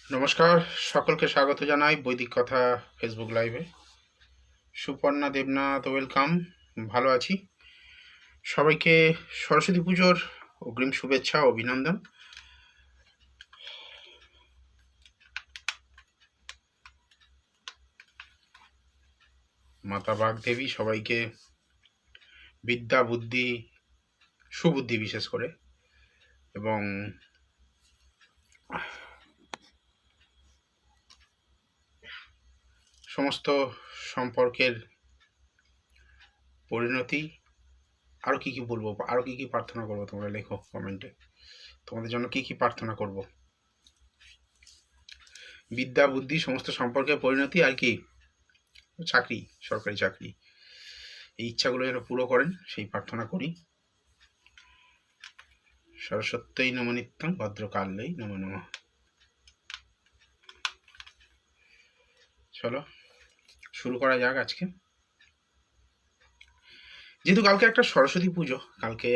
নমস্কার, সকলকে স্বাগত জানাই বৈদিক কথা ফেসবুক লাইভে। সুপর্ণা দেবনাথ, ওয়েলকাম। ভালো আছি। সবাইকে সরস্বতী পুজোর অগ্রিম শুভেচ্ছা, অভিনন্দন। মাতা বাগদেবী সবাইকে বিদ্যা, বুদ্ধি, সুবুদ্ধি বিশেষ করে, এবং সমস্ত সম্পর্কের পরিণতি। আরও কী কী বলবো, আরও কী কী প্রার্থনা করবো, তোমরা লেখো কমেন্টে। তোমাদের জন্য কী কী প্রার্থনা করব? বিদ্যা, বুদ্ধি, সমস্ত সম্পর্কের পরিণতি, আর কি চাকরি, সরকারি চাকরি, এই ইচ্ছাগুলো যেন পুরো করেন, সেই প্রার্থনা করি। সরস্বত্যই নম নিত্যং, ভদ্রকালেই নমো নমঃ। চলো শুরু করা যাক আজকে। যেহেতু কালকে একটা সরস্বতী পুজো, কালকে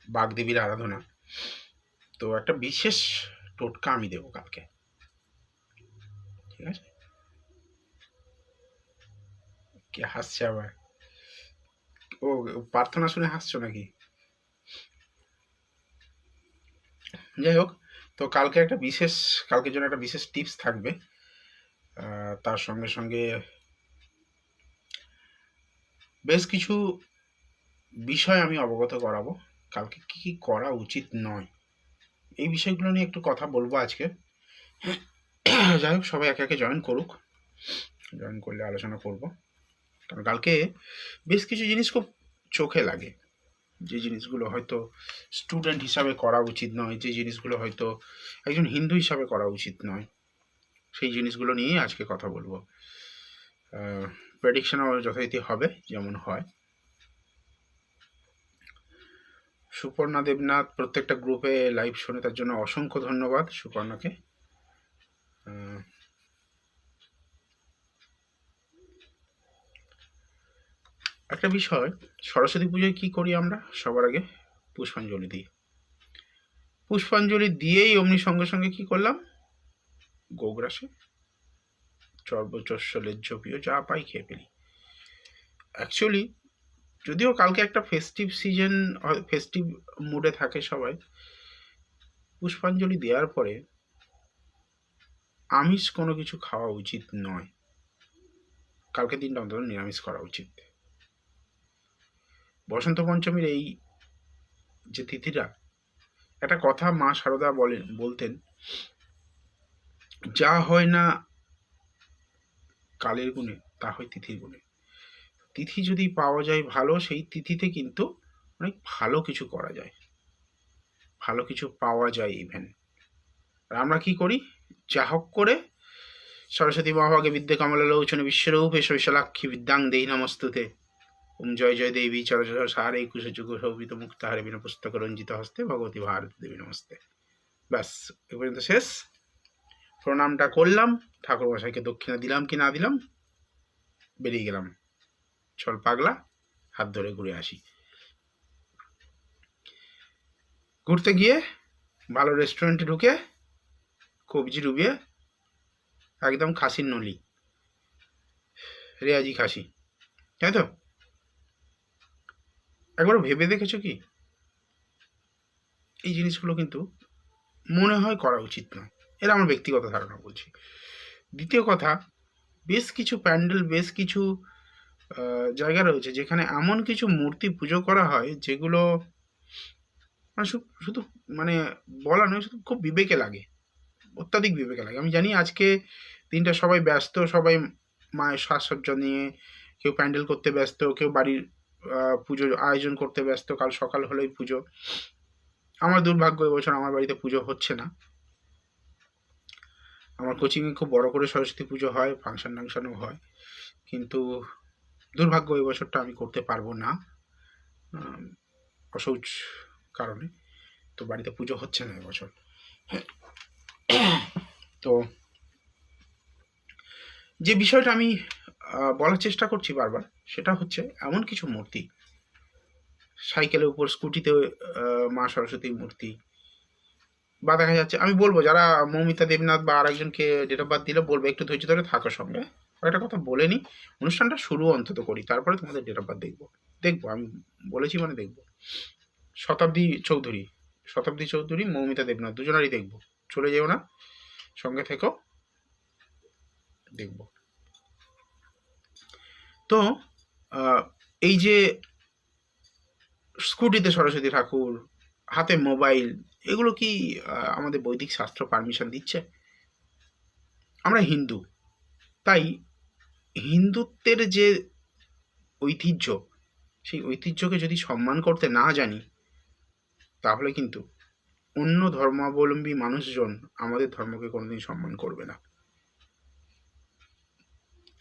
বাগদেবীর আরাধনা, তো একটা বিশেষ টোটকা আমি দেবো কালকে, ঠিক আছে? কে হাসছে আবার? ও, প্রার্থনা শুনে হাসছো নাকি? যাই হোক, তো কালকের জন্য একটা বিশেষ টিপস থাকবে। তার সঙ্গে সঙ্গে বেশ কিছু বিষয় আমি অবগত করাবো, কালকে কি কি করা উচিত নয়, এই বিষয়গুলো নিয়ে একটু কথা বলবো আজকে। যাই হোক, সবাই একে একে জয়েন করুক, জয়েন করলে আলোচনা করব। কারণ কালকে বেশ কিছু জিনিস খুব চোখে লাগে, যে জিনিসগুলো হয়তো স্টুডেন্ট হিসাবে করা উচিত নয়, যে জিনিসগুলো হয়তো একজন হিন্দু হিসাবে করা উচিত নয়, সেই জিনিসগুলো নিয়েই আজকে কথা বলবো। প্রেডিকশনও যথারীতি হবে, যেমন হয়। সুপর্ণা দেবনাথ প্রত্যেকটা গ্রুপে লাইভ শুনে, তার জন্য অসংখ্য ধন্যবাদ সুপর্ণাকে। একটা বিষয়, সরস্বতী পুজোয় কি করি আমরা? সবার আগে পুষ্পাঞ্জলি দিই। পুষ্পাঞ্জলি দিয়েই অমনি সঙ্গে সঙ্গে কি করলাম? গোগ্রাসে চর্বচস্য লেজ্জপীয় যা পাই খেয়ে ফেলি। অ্যাকচুয়ালি যদিও কালকে একটা ফেস্টিভ সিজন, ফেস্টিভ মুডে থাকে সবাই, পুষ্পাঞ্জলি দেওয়ার পরে আমিষ কোনো কিছু খাওয়া উচিত নয়। কালকের দিনটা অন্তত নিরামিষ করা উচিত। বসন্ত পঞ্চমীর এই যে তিথিটা, একটা কথা মা শারদা বলতেন, যা হয় না কালের গুণে তা হয় তিথির গুণে। তিথি যদি পাওয়া যায় ভালো, সেই তিথিতে কিন্তু অনেক ভালো কিছু করা যায়, ভালো কিছু পাওয়া যায় ইভেন। আর আমরা কি করি? যা হোক করে সরস্বতী মহাভাগে বিদ্যে কমললোচনে বিশ্বরূপে শৈশলাক্ষী বিদ্যাং দেই নমস্তুতে, ওম জয় জয় দেবী চরচর সারে কুশযুগ শোভিত মুক্তাহারে বিনা পুস্তক রঞ্জিত হস্তে ভগবতী ভারতী দেবী নমস্তে। ব্যাস, এ পর্যন্ত শেষ। প্রণামটা করলাম, ঠাকুর মশাইকে দক্ষিণা দিলাম কি না দিলাম, বেরিয়ে গেলাম। চল পাগলা, হাত ধরে ঘুরে আসি। ঘুরতে গিয়ে ভালো রেস্টুরেন্টে ঢুকে কবজি ডুবিয়ে একদম খাসির নলি, রেয়াজি খাসি, তাই তো? একবার ভেবে দেখেছো কি? এই জিনিসগুলো কিন্তু মনে হয় করা উচিত নয়, এটা আমার ব্যক্তিগত ধারণা বলছি। দ্বিতীয় কথা, বেশ কিছু প্যান্ডেল, বেশ কিছু জায়গা রয়েছে যেখানে এমন কিছু মূর্তি পুজো করা হয় যেগুলো মানে শুধু মানে বলা নয়, শুধু খুব বিবেকে লাগে, অত্যাধিক বিবেকে লাগে। আমি জানি আজকে দিনটা সবাই ব্যস্ত, সবাই মায়ের সাজসজ্জা নিয়ে, কেউ প্যান্ডেল করতে ব্যস্ত, কেউ বাড়ির পুজোর আয়োজন করতে ব্যস্ত, কাল সকাল হলেই পুজো। আমার দুর্ভাগ্য, এবছর আমার বাড়িতে পুজো হচ্ছে না। আমার কোচিংয়ে খুব বড় করে সরস্বতী পুজো হয়, ফাংশন টাংশনও হয়, কিন্তু দুর্ভাগ্য এই বছরটা আমি করতে পারবো না, অসৌচ কারণে। তো বাড়িতে পুজো হচ্ছে না এবছর। তো যে বিষয়টা আমি বলার চেষ্টা করছি বারবার, সেটা হচ্ছে এমন কিছু মূর্তি, সাইকেলের উপর, স্কুটিতে মা সরস্বতীর মূর্তি, বা দেখা যাচ্ছে আমি বলবো যারা মৌমিতা দেবনাথ বা আরেকজনকে ডেট অফ বার্থ দিলে বলবো একটু ধৈর্য ধরে থাকার সঙ্গে একটা কথা বলে নিই, অনুষ্ঠানটা শুরু অন্তত করি, তারপরে তোমাদের ডেট অফ বার্থ দেখবো। দেখবো আমি বলেছি মানে দেখবো। শতাব্দী চৌধুরী, শতাব্দী চৌধুরী, মৌমিতা দেবনাথ দুজনেরই দেখবো, চলে যেও না, সঙ্গে থেকো, দেখবো। তো এই যে স্কুটিতে সরস্বতী ঠাকুর, হাতে মোবাইল, এগুলো কি আমাদের বৈদিক শাস্ত্র পারমিশন দিচ্ছে? আমরা হিন্দু, তাই হিন্দুত্বের যে ঐতিহ্য, সেই ঐতিহ্যকে যদি সম্মান করতে না জানি, তাহলে কিন্তু অন্য ধর্মাবলম্বী মানুষজন আমাদের ধর্মকে কোনোদিন সম্মান করবে না।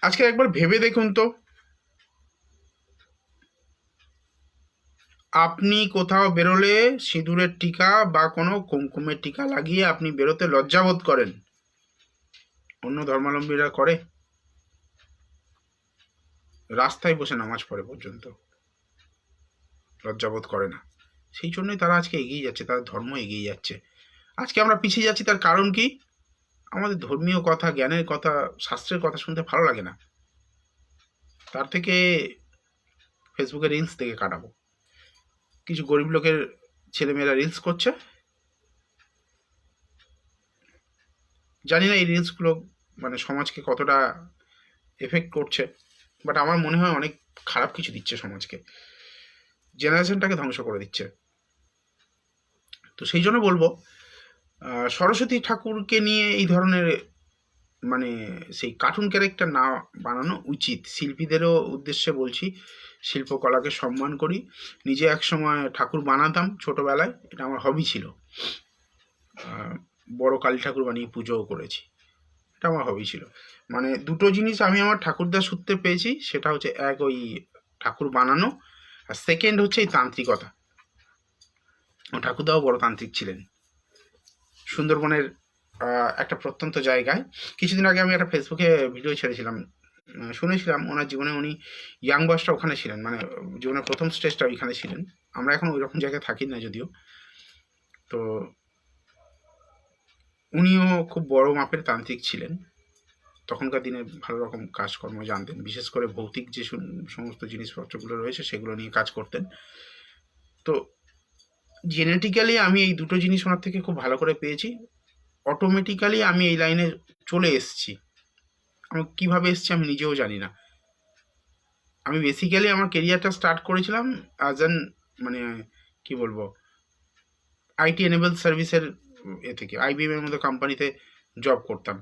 আজকে একবার ভেবে দেখুন তো, আপনি কোথাও বেরোলে সিঁদুরের টিকা বা কোনো কুমকুমের টিকা লাগিয়ে আপনি বেরোতে লজ্জাবোধ করেন, অন্য ধর্মাবলম্বীরা করে? রাস্তায় বসে নামাজ পড়ে পর্যন্ত লজ্জাবোধ করে না। সেই জন্যই তারা আজকে এগিয়ে যাচ্ছে, তাদের ধর্ম এগিয়ে যাচ্ছে। আজকে আমরা পিছিয়ে যাচ্ছি, তার কারণ কি? আমাদের ধর্মীয় কথা, জ্ঞানের কথা, শাস্ত্রের কথা শুনতে ভালো লাগে না, তার থেকে ফেসবুকে রিলস দেখে কাটাবো। কিছু গরিব লোকের ছেলেমেয়েরা রিলস করছে, জানি না এই রিলসগুলো মানে সমাজকে কতটা এফেক্ট করছে, বাট আমার মনে হয় অনেক খারাপ কিছু দিচ্ছে সমাজকে, জেনারেশনটাকে ধ্বংস করে দিচ্ছে। তো সেই জন্য বলবো সরস্বতী ঠাকুরকে নিয়ে এই ধরনের মানে সেই কার্টুন ক্যারেক্টার না বানানো উচিত। শিল্পীদেরও উদ্দেশ্যে বলছি, শিল্পকলাকে সম্মান করি। নিজে একসময় ঠাকুর বানাতাম ছোটোবেলায়, এটা আমার হবি ছিল। বড় কালী ঠাকুর বানিয়ে পুজোও করেছি, এটা আমার হবি ছিল। মানে দুটো জিনিস আমি আমার ঠাকুরদার সূত্রে পেয়েছি, সেটা হচ্ছে এক ওই ঠাকুর বানানো, আর সেকেন্ড হচ্ছে এই তান্ত্রিকতা। ঠাকুরদাও বড় তান্ত্রিক ছিলেন সুন্দরবনের একটা প্রত্যন্ত জায়গায়। কিছুদিন আগে আমি একটা ফেসবুকে ভিডিও ছেড়েছিলাম, শুনেছিলাম ওনার জীবনে উনি ইয়াং বয়সটা ওখানে ছিলেন, মানে জীবনের প্রথম স্টেজটা ওইখানে ছিলেন। আমরা এখন ওই রকম জায়গায় থাকি না যদিও। তো উনিও খুব বড় মাপের তান্ত্রিক ছিলেন, তখনকার দিনে ভালো রকম কাজকর্ম জানতেন, বিশেষ করে ভৌতিক যে সমস্ত জিনিসপত্রগুলো রয়েছে সেগুলো নিয়ে কাজ করতেন। তো জেনেটিক্যালি আমি এই দুটো জিনিস ওনার থেকে খুব ভালো করে পেয়েছি, অটোমেটিক্যালি আমি এই লাইনে চলে এসেছি। আমি কীভাবে এসেছি আমি নিজেও জানি না। আমি বেসিক্যালি আমার কেরিয়ারটা স্টার্ট করেছিলাম অ্যাজ অ্যান মানে কি বলবো আইটি এনেবল সার্ভিসের থেকে, আইবিএম এর মতো কোম্পানিতে জব করতাম।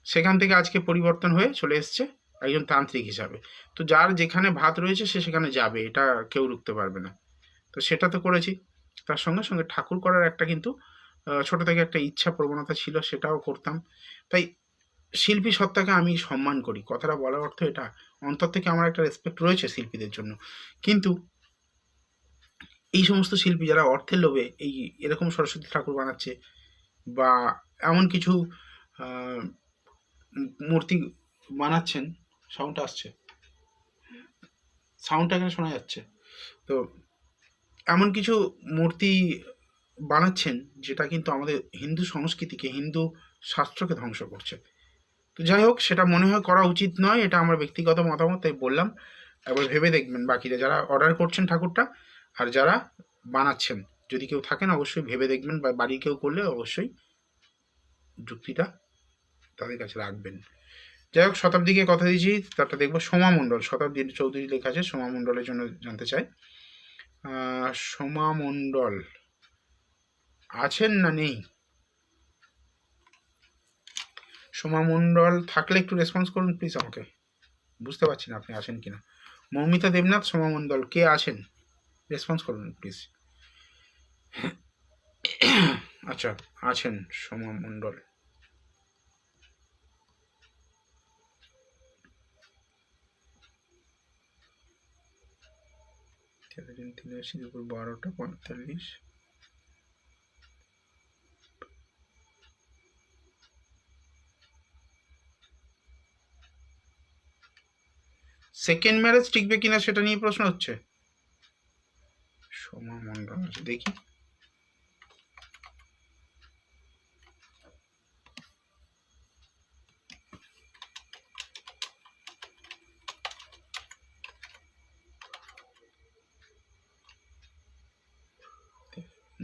সেখান থেকে আজকে পরিবর্তন হয়ে চলে এসছে একজন তান্ত্রিক হিসাবে। তো যার যেখানে ভাত রয়েছে সে সেখানে যাবে, এটা কেউ রুখতে পারবে না। তো সেটা তো করেছি, তার সঙ্গে সঙ্গে ঠাকুর করার একটা কিন্তু ছোটো থেকে একটা ইচ্ছা প্রবণতা ছিল, সেটাও করতাম। তাই শিল্পী সত্তাকে আমি সম্মান করি, কথাটা বলার অর্থ এটা, অন্তর থেকে আমার একটা রেসপেক্ট রয়েছে শিল্পীদের জন্য। কিন্তু এই সমস্ত শিল্পী যারা অর্থের লোভে এই এরকম সরস্বতী ঠাকুর বানাচ্ছে বা এমন কিছু মূর্তি বানাচ্ছেন, সাউন্ডটা আসছে, সাউন্ডটা এখানে শোনা যাচ্ছে, তো এমন কিছু মূর্তি বানাচ্ছেন যেটা কিন্তু আমাদের হিন্দু সংস্কৃতিকে, হিন্দু শাস্ত্রকে ধ্বংস করছে। তো যাই হোক, সেটা মনে হয় করা উচিত নয়, এটা আমার ব্যক্তিগত মতামত, তাই বললাম। একবার ভেবে দেখবেন বাকিরা যারা অর্ডার করছেন ঠাকুরটা আর যারা বানাচ্ছেন, যদি কেউ থাকেন অবশ্যই ভেবে দেখবেন, বা বাড়ি কেউ করলে অবশ্যই যুক্তিটা তাদের কাছে রাখবেন। যাই হোক, শতাব্দীকে কথা দিয়েছি, তারটা দেখবো সোমা মণ্ডল, শতাব্দী চৌধুরী লেখা আছে, সোমা মণ্ডলের জন্য জানতে চাই। সোমা মণ্ডল আছেন না নেই? সোমা মণ্ডল থাকলে একটু রেসপন্স করুন প্লিজ আমাকে, বুঝতে পারছি না আপনি আছেন কিনা। মৌমিতা দেবনাথ, সোমা মণ্ডল, কে আছেন রেসপন্স করুন প্লিজ। আচ্ছা, আছেন সোমা মণ্ডল। দুপুর 12:45। সেকেন্ড ম্যারেজ টিকবে কিনা সেটা নিয়ে প্রশ্ন হচ্ছে। সোমা মণ্ডল আছে, দেখি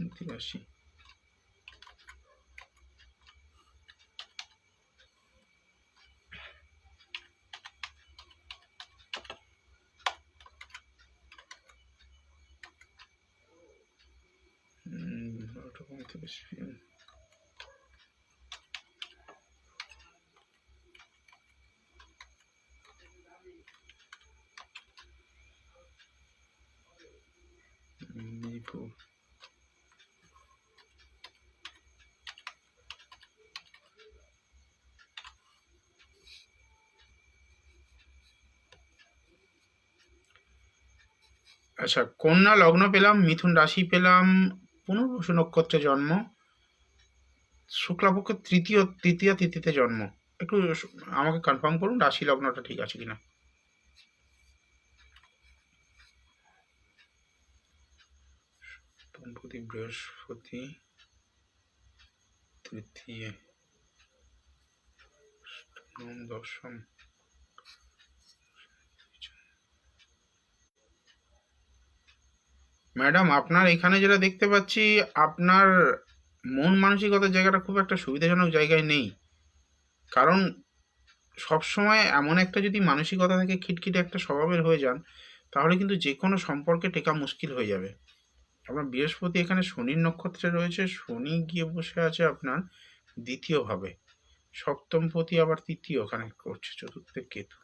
83। আচ্ছা, কন্যা লগ্ন পেলাম, মিথুন রাশি পেলাম, পুনর্বসু নক্ষত্রে জন্ম, শুক্লাপক্ষ তৃতীয় তিথিতে জন্ম। একটু আমাকে কনফার্ম করুন রাশি লগ্নটা ঠিক আছে কিনা। বৃহস্পতি তৃতীয় দশম। ম্যাডাম, আপনার এখানে যেটা দেখতে পাচ্ছি, আপনার মন মানসিকতার জায়গাটা খুব একটা সুবিধাজনক জায়গায় নেই। কারণ সবসময় এমন একটা যদি মানসিকতা থেকে খিটখিটে একটা স্বভাবের হয়ে যান, তাহলে কিন্তু যে কোনো সম্পর্কে টেকা মুশকিল হয়ে যাবে। আপনার বৃহস্পতি এখানে শনির নক্ষত্রে রয়েছে, শনি গিয়ে বসে আছে আপনার দ্বিতীয়ভাবে, সপ্তমপতি আবার তৃতীয় কানেক্ট করছে, চতুর্থে কেতু।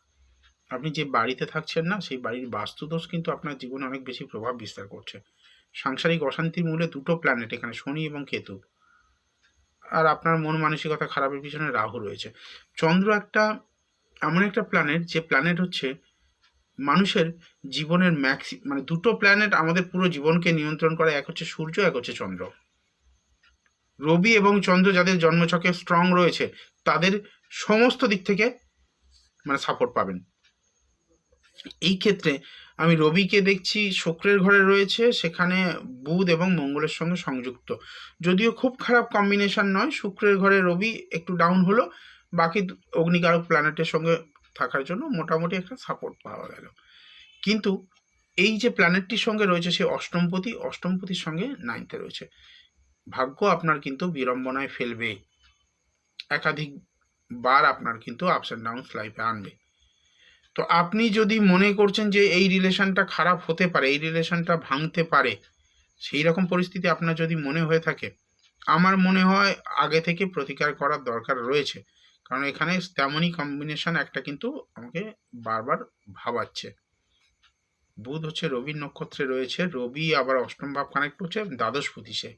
আপনি যে বাড়িতে থাকছেন না, সেই বাড়ির বাস্তুদোষ কিন্তু আপনার জীবনে অনেক বেশি প্রভাব বিস্তার করছে। সাংসারিক অশান্তির মূলে দুটো প্ল্যানেট এখানে, শনি এবং কেতু। আর আপনার মন মানসিকতা খারাপের পিছনে রাহু রয়েছে। চন্দ্র একটা এমন একটা প্ল্যানেট, যে প্ল্যানেট হচ্ছে মানুষের জীবনের মানে দুটো প্ল্যানেট আমাদের পুরো জীবনকে নিয়ন্ত্রণ করে, এক হচ্ছে সূর্য, এক হচ্ছে চন্দ্র। রবি এবং চন্দ্র যাদের জন্মছকে স্ট্রং রয়েছে, তাদের সমস্ত দিক থেকে মানে সাপোর্ট পাবেন। এই ক্ষেত্রে আমি রবিকে দেখছি শুক্রের ঘরে রয়েছে, সেখানে বুধ এবং মঙ্গলের সঙ্গে সংযুক্ত। যদিও খুব খারাপ কম্বিনেশন নয়, শুক্রের ঘরে রবি একটু ডাউন হলো, বাকি অগ্নিকারক প্ল্যানেটের সঙ্গে থাকার জন্য মোটামুটি একটা সাপোর্ট পাওয়া গেল। কিন্তু এই যে প্ল্যানেটটির সঙ্গে রয়েছে, সে অষ্টমপতির সঙ্গে 9th রয়েছে। ভাগ্য আপনার কিন্তু বিড়ম্বনায় ফেলবে, একাধিকবার আপনার কিন্তু আপস অ্যান্ড ডাউন লাইফে আনবে। তো আপনি যদি মনে করছেন যে এই রিলেশনটা খারাপ হতে পারে, এই রিলেশনটা ভাঙতে পারে, সেই রকম পরিস্থিতি আপনার যদি মনে হয়ে থাকে, আমার মনে হয় আগে থেকে প্রতিকার করার দরকার রয়েছে। কারণ এখানে তেমনই কম্বিনেশন একটা কিন্তু আমাকে বারবার ভাবাচ্ছে। বুধ হচ্ছে রবির নক্ষত্রে রয়েছে, রবি আবার অষ্টম ভাব কানেক্ট করছে দ্বাদশপতি সে।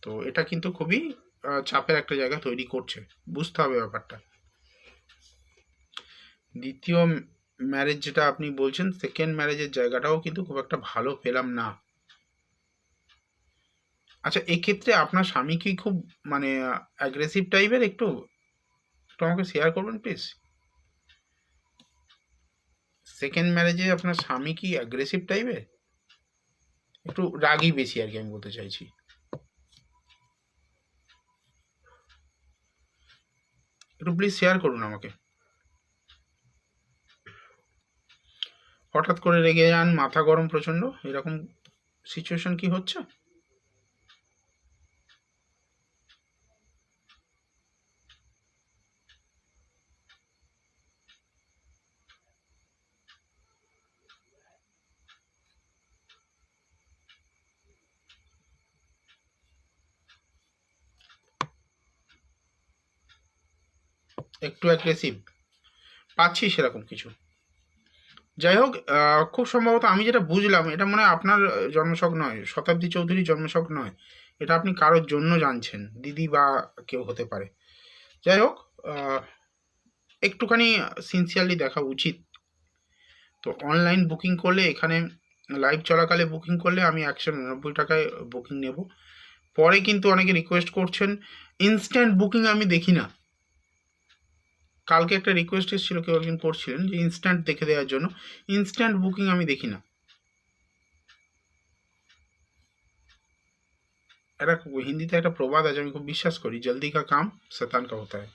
তো এটা কিন্তু খুবই চাপের একটা জায়গা তৈরি করছে, বুঝতে হবে ব্যাপারটা। দ্বিতীয় ম্যারেজ যেটা আপনি বলছেন, সেকেন্ড ম্যারেজের জায়গাটাও কিন্তু খুব একটা ভালো পেলাম না। আচ্ছা, এক্ষেত্রে আপনার স্বামী কি খুব মানে অ্যাগ্রেসিভ টাইপের? একটু একটু আমাকে শেয়ার করবেন প্লিজ। সেকেন্ড ম্যারেজে আপনার স্বামী কি অ্যাগ্রেসিভ টাইপের? একটু রাগই বেশি আর কি, আমি বলতে চাইছি। একটু প্লিজ শেয়ার করুন আমাকে। হঠাৎ করে রেগে যান, মাথা গরম প্রচণ্ড, এরকম সিচুয়েশন কি হচ্ছে? একটু অ্যাগ্রেসিভ পাচ্ছি সেরকম কিছু। যাই হোক, খুব সম্ভবত আমি যেটা বুঝলাম, এটা মনে হয় আপনার জন্মছক নয়, শতাব্দী চৌধুরীর জন্মছক নয়, এটা আপনি কারোর জন্য জানছেন, দিদি বা কেউ হতে পারে। যাই হোক, একটুখানি সিনসিয়ারলি দেখা উচিত। তো অনলাইন বুকিং করলে, এখানে লাইভ চলাকালে বুকিং করলে আমি 199 টাকায় বুকিং নেব। পরে কিন্তু অনেকে রিকোয়েস্ট করছেন, ইনস্ট্যান্ট বুকিং আমি দেখি না। কালকে একটা রিকোয়েস্ট এসেছিল, কেউ একজন করছিলেন যে ইনস্ট্যান্ট দেখে দেওয়ার জন্য, ইনস্ট্যান্ট বুকিং আমি দেখি না। একটা হিন্দিতে একটা প্রবাদ আছে, আমি খুব বিশ্বাস করি, জলদি কা কাম শতান কা হতা হ্যায়।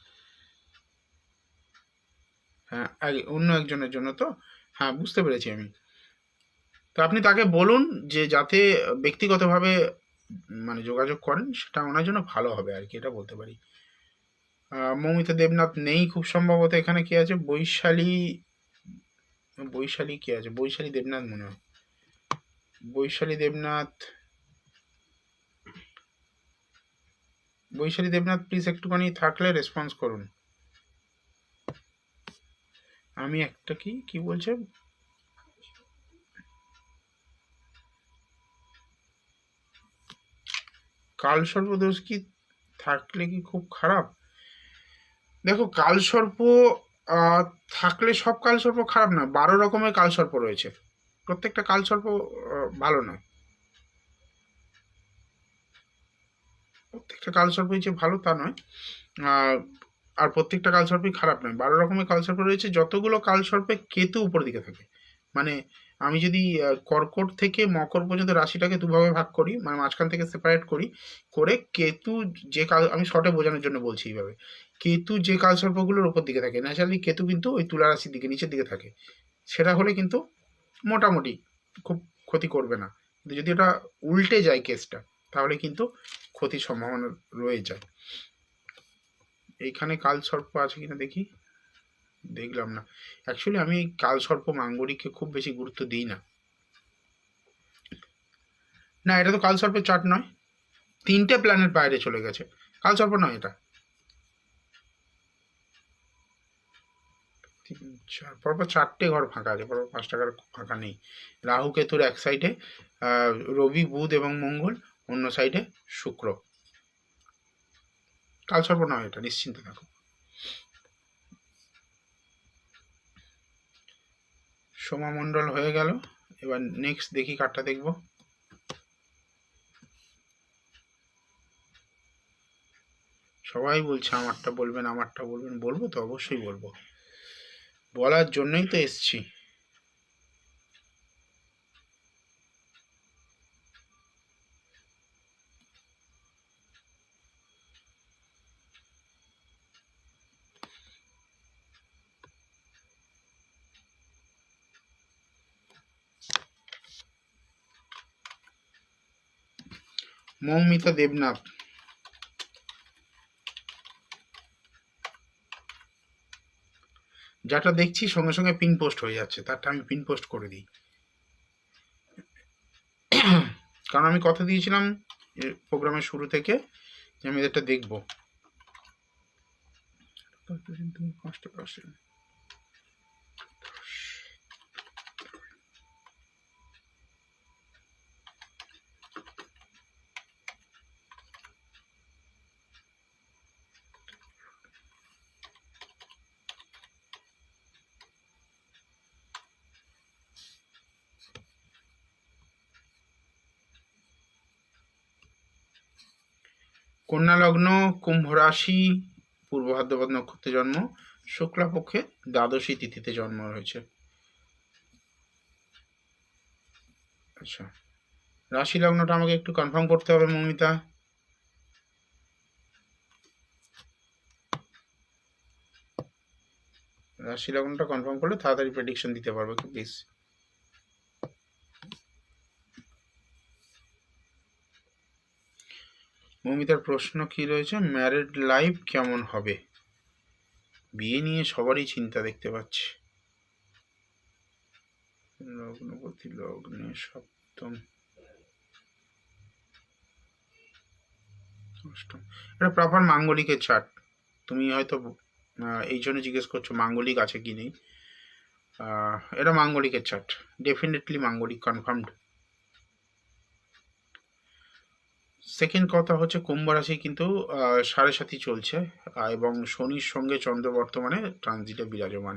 হ্যাঁ, অন্য একজনের জন্য তো। হ্যাঁ, বুঝতে পেরেছি আমি। তো আপনি তাকে বলুন যে যাতে ব্যক্তিগতভাবে মানে যোগাযোগ করেন, সেটা ওনার জন্য ভালো হবে আর কি, এটা বলতে পারি। মৌমিতা দেবনাথ নেই খুব সম্ভবত এখানে। কি আছে? বৈশালী, বৈশালী কি আছে? বৈশালী দেবনাথ মনে হয়। বৈশালী দেবনাথ, বৈশালী দেবনাথ প্লিজ একটুখানি থাকলে রেসপন্স করুন। আমি একটা কি কি বলছে, কালসর্প দোষ কি থাকলে কি খুব খারাপ? দেখো, কালসর্প আহ, থাকলে সব কালসর্প খারাপ না। 12 রকমের কালসর্প রয়েছে, প্রত্যেকটা কালসর্প ভালো নয়। প্রত্যেকটা কালসর্পই যে ভালো তা নয়। আহ, আর প্রত্যেকটা কালসর্পই খারাপ নয়। 12 রকমের কালসর্প রয়েছে। যতগুলো কালসর্পে কেতু উপর দিকে থাকে, মানে আমি যদি কর্কট থেকে মকর পর্যন্ত রাশিটাকে দুভাবে ভাগ করি, মানে মাঝখান থেকে সেপারেট করি, করে কেতু যে কাল, আমি শর্টে বোঝানোর জন্য বলছি এইভাবে, কেতু যে কালসর্পগুলোর উপর দিকে থাকে, ন্যাচারালি কেতু কিন্তু ওই তুলা রাশির দিকে নিচের দিকে থাকে, সেটা হলে কিন্তু মোটামুটি খুব ক্ষতি করবে না। কিন্তু যদি ওটা উল্টে যায় কেসটা, তাহলে কিন্তু ক্ষতির সম্ভাবনা রয়ে যায়। এইখানে কালসর্প আছে কিনা দেখি, দেখলাম না। অ্যাকচুয়ালি আমি কালসর্প মাঙ্গলিককে খুব বেশি গুরুত্ব দিই না। না, এটা তো কালসর্পের চার্ট নয়। 3টে প্ল্যানেট বাইরে চলে গেছে, কালসর্প নয় এটা। পরপর 4টে ঘর ফাঁকা আছে, পরপর 5টা ঘর ফাঁকা নেই। রাহু কেতুর এক সাইডে, রবি বুধ এবং মঙ্গল অন্য সাইডে, শুক্র। কালসর্প নয় এটা, নিশ্চিন্তে থাকো। সোমা মণ্ডল হয়ে গেল। এবার নেক্সট দেখি কার্ডটা দেখবো। সবাই বলছে আমারটা বলবেন, আমারটা বলবেন। বলবো তো, অবশ্যই বলবো, বলার জন্যই তো এসছি। মৌমিতা দেবনাথ, যাটা দেখছি সঙ্গে সঙ্গে পিন পোস্ট হয়ে যাচ্ছে, তারটা আমি পিন পোস্ট করে দিই। কারণ আমি কথা দিয়েছিলাম প্রোগ্রামের শুরু থেকে যে আমি এটা দেখবো। কন্যা লগ্ন, কুম্ভ রাশি, পূর্ব ভাদ্রপদ নক্ষত্রে জন্ম, শুক্লাপক্ষে দ্বাদশী তিথিতে জন্ম হয়েছে। আচ্ছা, রাশি লগ্নটা আমাকে একটু কনফার্ম করতে হবে মৌমিতা। রাশি লগ্নটা কনফার্ম করলে তাড়াতাড়ি প্রেডিকশন দিতে পারবো কি প্লিজ। মৌমিতার প্রশ্ন কি রয়েছে? ম্যারিড লাইফ কেমন হবে? বিয়ে নিয়ে সবারই চিন্তা দেখতে পাচ্ছি। লগ্নপতি লগ্নে সপ্তম, অষ্টম। এটা প্রপার মাঙ্গলিকের চার্ট। তুমি হয়তো এই জন্য জিজ্ঞেস করছো মাঙ্গলিক আছে কি নেই। এটা মাঙ্গলিকের চার্ট, ডেফিনেটলি মাঙ্গলিক, কনফার্মড। সেকেন্ড কথা হচ্ছে কুম্ভ রাশি কিন্তু 7.5 চলছে, এবং শনির সঙ্গে চন্দ্র বর্তমানে ট্রানজিটে বিরাজমান।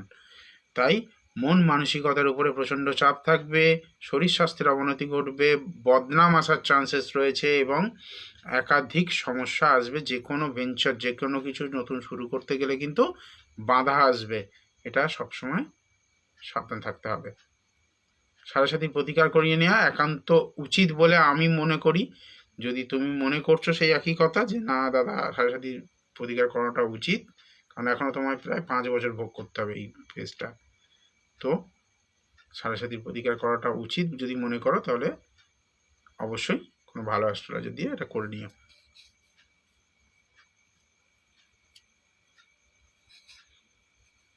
তাই মন মানসিকতার উপরে প্রচণ্ড চাপ থাকবে, শরীর স্বাস্থ্যের অবনতি ঘটবে, বদনাম আসার চান্সেস রয়েছে, এবং একাধিক সমস্যা আসবে। যে কোনো ভেঞ্চার, যে কোনো কিছু নতুন শুরু করতে গেলে কিন্তু বাধা আসবে, এটা সবসময় সাবধান থাকতে হবে। সাড়ে প্রতিকার করিয়ে নেওয়া একান্ত উচিত বলে আমি মনে করি। যদি তুমি মনে করছো সেই একই কথা যে না দাদা, সাড়ে প্রতিকার করাটা উচিত, কারণ এখনো তোমায় প্রায় 5 বছর ভোগ করতে হবে এই ফেজটা, তো সাড়ে প্রতিকার করাটা উচিত যদি মনে করো, তাহলে অবশ্যই কোনো ভালো অ্যাস্ট্রোলজার দিয়ে এটা করে নিও।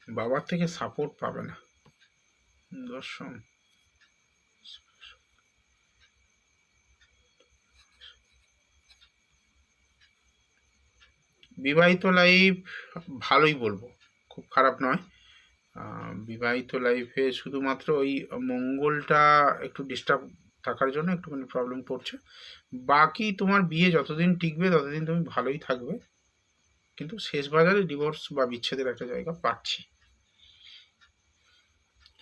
বাবার থেকে সাপোর্ট পাবে না। দর্শন বিবাহিত লাইফ ভালোই বলবো, খুব খারাপ নয়। বিবাহিত লাইফে শুধুমাত্র ওই মঙ্গলটা একটু ডিস্টার্ব থাকার জন্য একটুখানি প্রবলেম পড়ছে। বাকি তোমার বিয়ে যতদিন টিকবে ততদিন তুমি ভালোই থাকবে, কিন্তু শেষ বাজারে ডিভোর্স বা বিচ্ছেদের একটা জায়গা পাচ্ছি,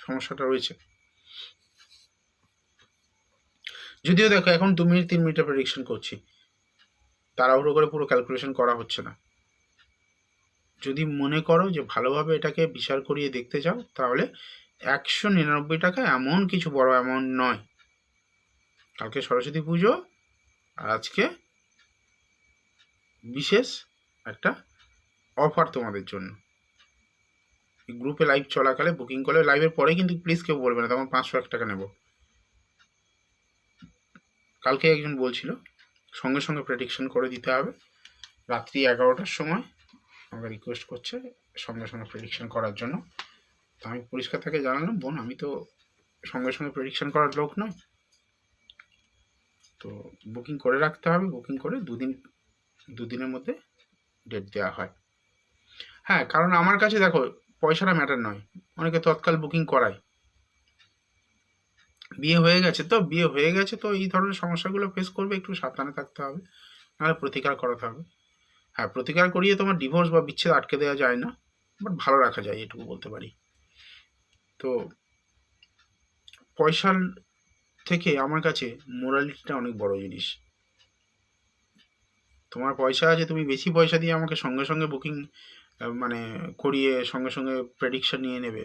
সমস্যাটা রয়েছে। যদিও দেখো এখন 2 মিনিট 3 মিনিটের প্রেডিকশন করছি, তাড়াহুড়ো করে পুরো ক্যালকুলেশন করা হচ্ছে না। যদি মনে করো যে ভালোভাবে এটাকে বিচার করিয়ে দেখতে চাও, তাহলে 199 টাকা এমন কিছু বড় অ্যামাউন্ট নয়। কালকে সরস্বতী পুজো, আর আজকে বিশেষ একটা অফার তোমাদের জন্য। গ্রুপে লাইভ চলাকালে বুকিং করলে, লাইভের পরে কিন্তু প্লিজ কেউ বলবে না তখন 501 টাকা নেব। কালকে একজন বলছিল সঙ্গে সঙ্গে প্রেডিকশন করে দিতে হবে, রাত্রি 11টার সময় আমাকে রিকোয়েস্ট করছে সঙ্গে সঙ্গে প্রেডিকশন করার জন্য। তো আমি পরিষ্কার থেকে জানালাম, বোন আমি তো সঙ্গে সঙ্গে প্রেডিকশন করার লোক নয়, তো বুকিং করে রাখতে হবে। বুকিং করে দুদিনের মধ্যে ডেট দেওয়া হয়। হ্যাঁ, কারণ আমার কাছে দেখো পয়সাটা ম্যাটার নয়, অনেকে তৎকাল বুকিং করায়। বিয়ে হয়ে গেছে তো এই ধরনের সমস্যাগুলো ফেস করবে, একটু সাবধানে থাকতে হবে, নাহলে প্রতিকার করাতে হবে। হ্যাঁ, প্রতিকার করিয়ে তোমার ডিভোর্স বা বিচ্ছেদ আটকে দেওয়া যায় না, বাট ভালো রাখা যায়, এটুকু বলতে পারি। তো পয়সার থেকে আমার কাছে মোরালিটিটা অনেক বড় জিনিস। তোমার পয়সা আছে, তুমি বেশি পয়সা দিয়ে আমাকে সঙ্গে সঙ্গে বুকিং মানে করিয়ে সঙ্গে সঙ্গে প্রেডিকশন নিয়ে নেবে।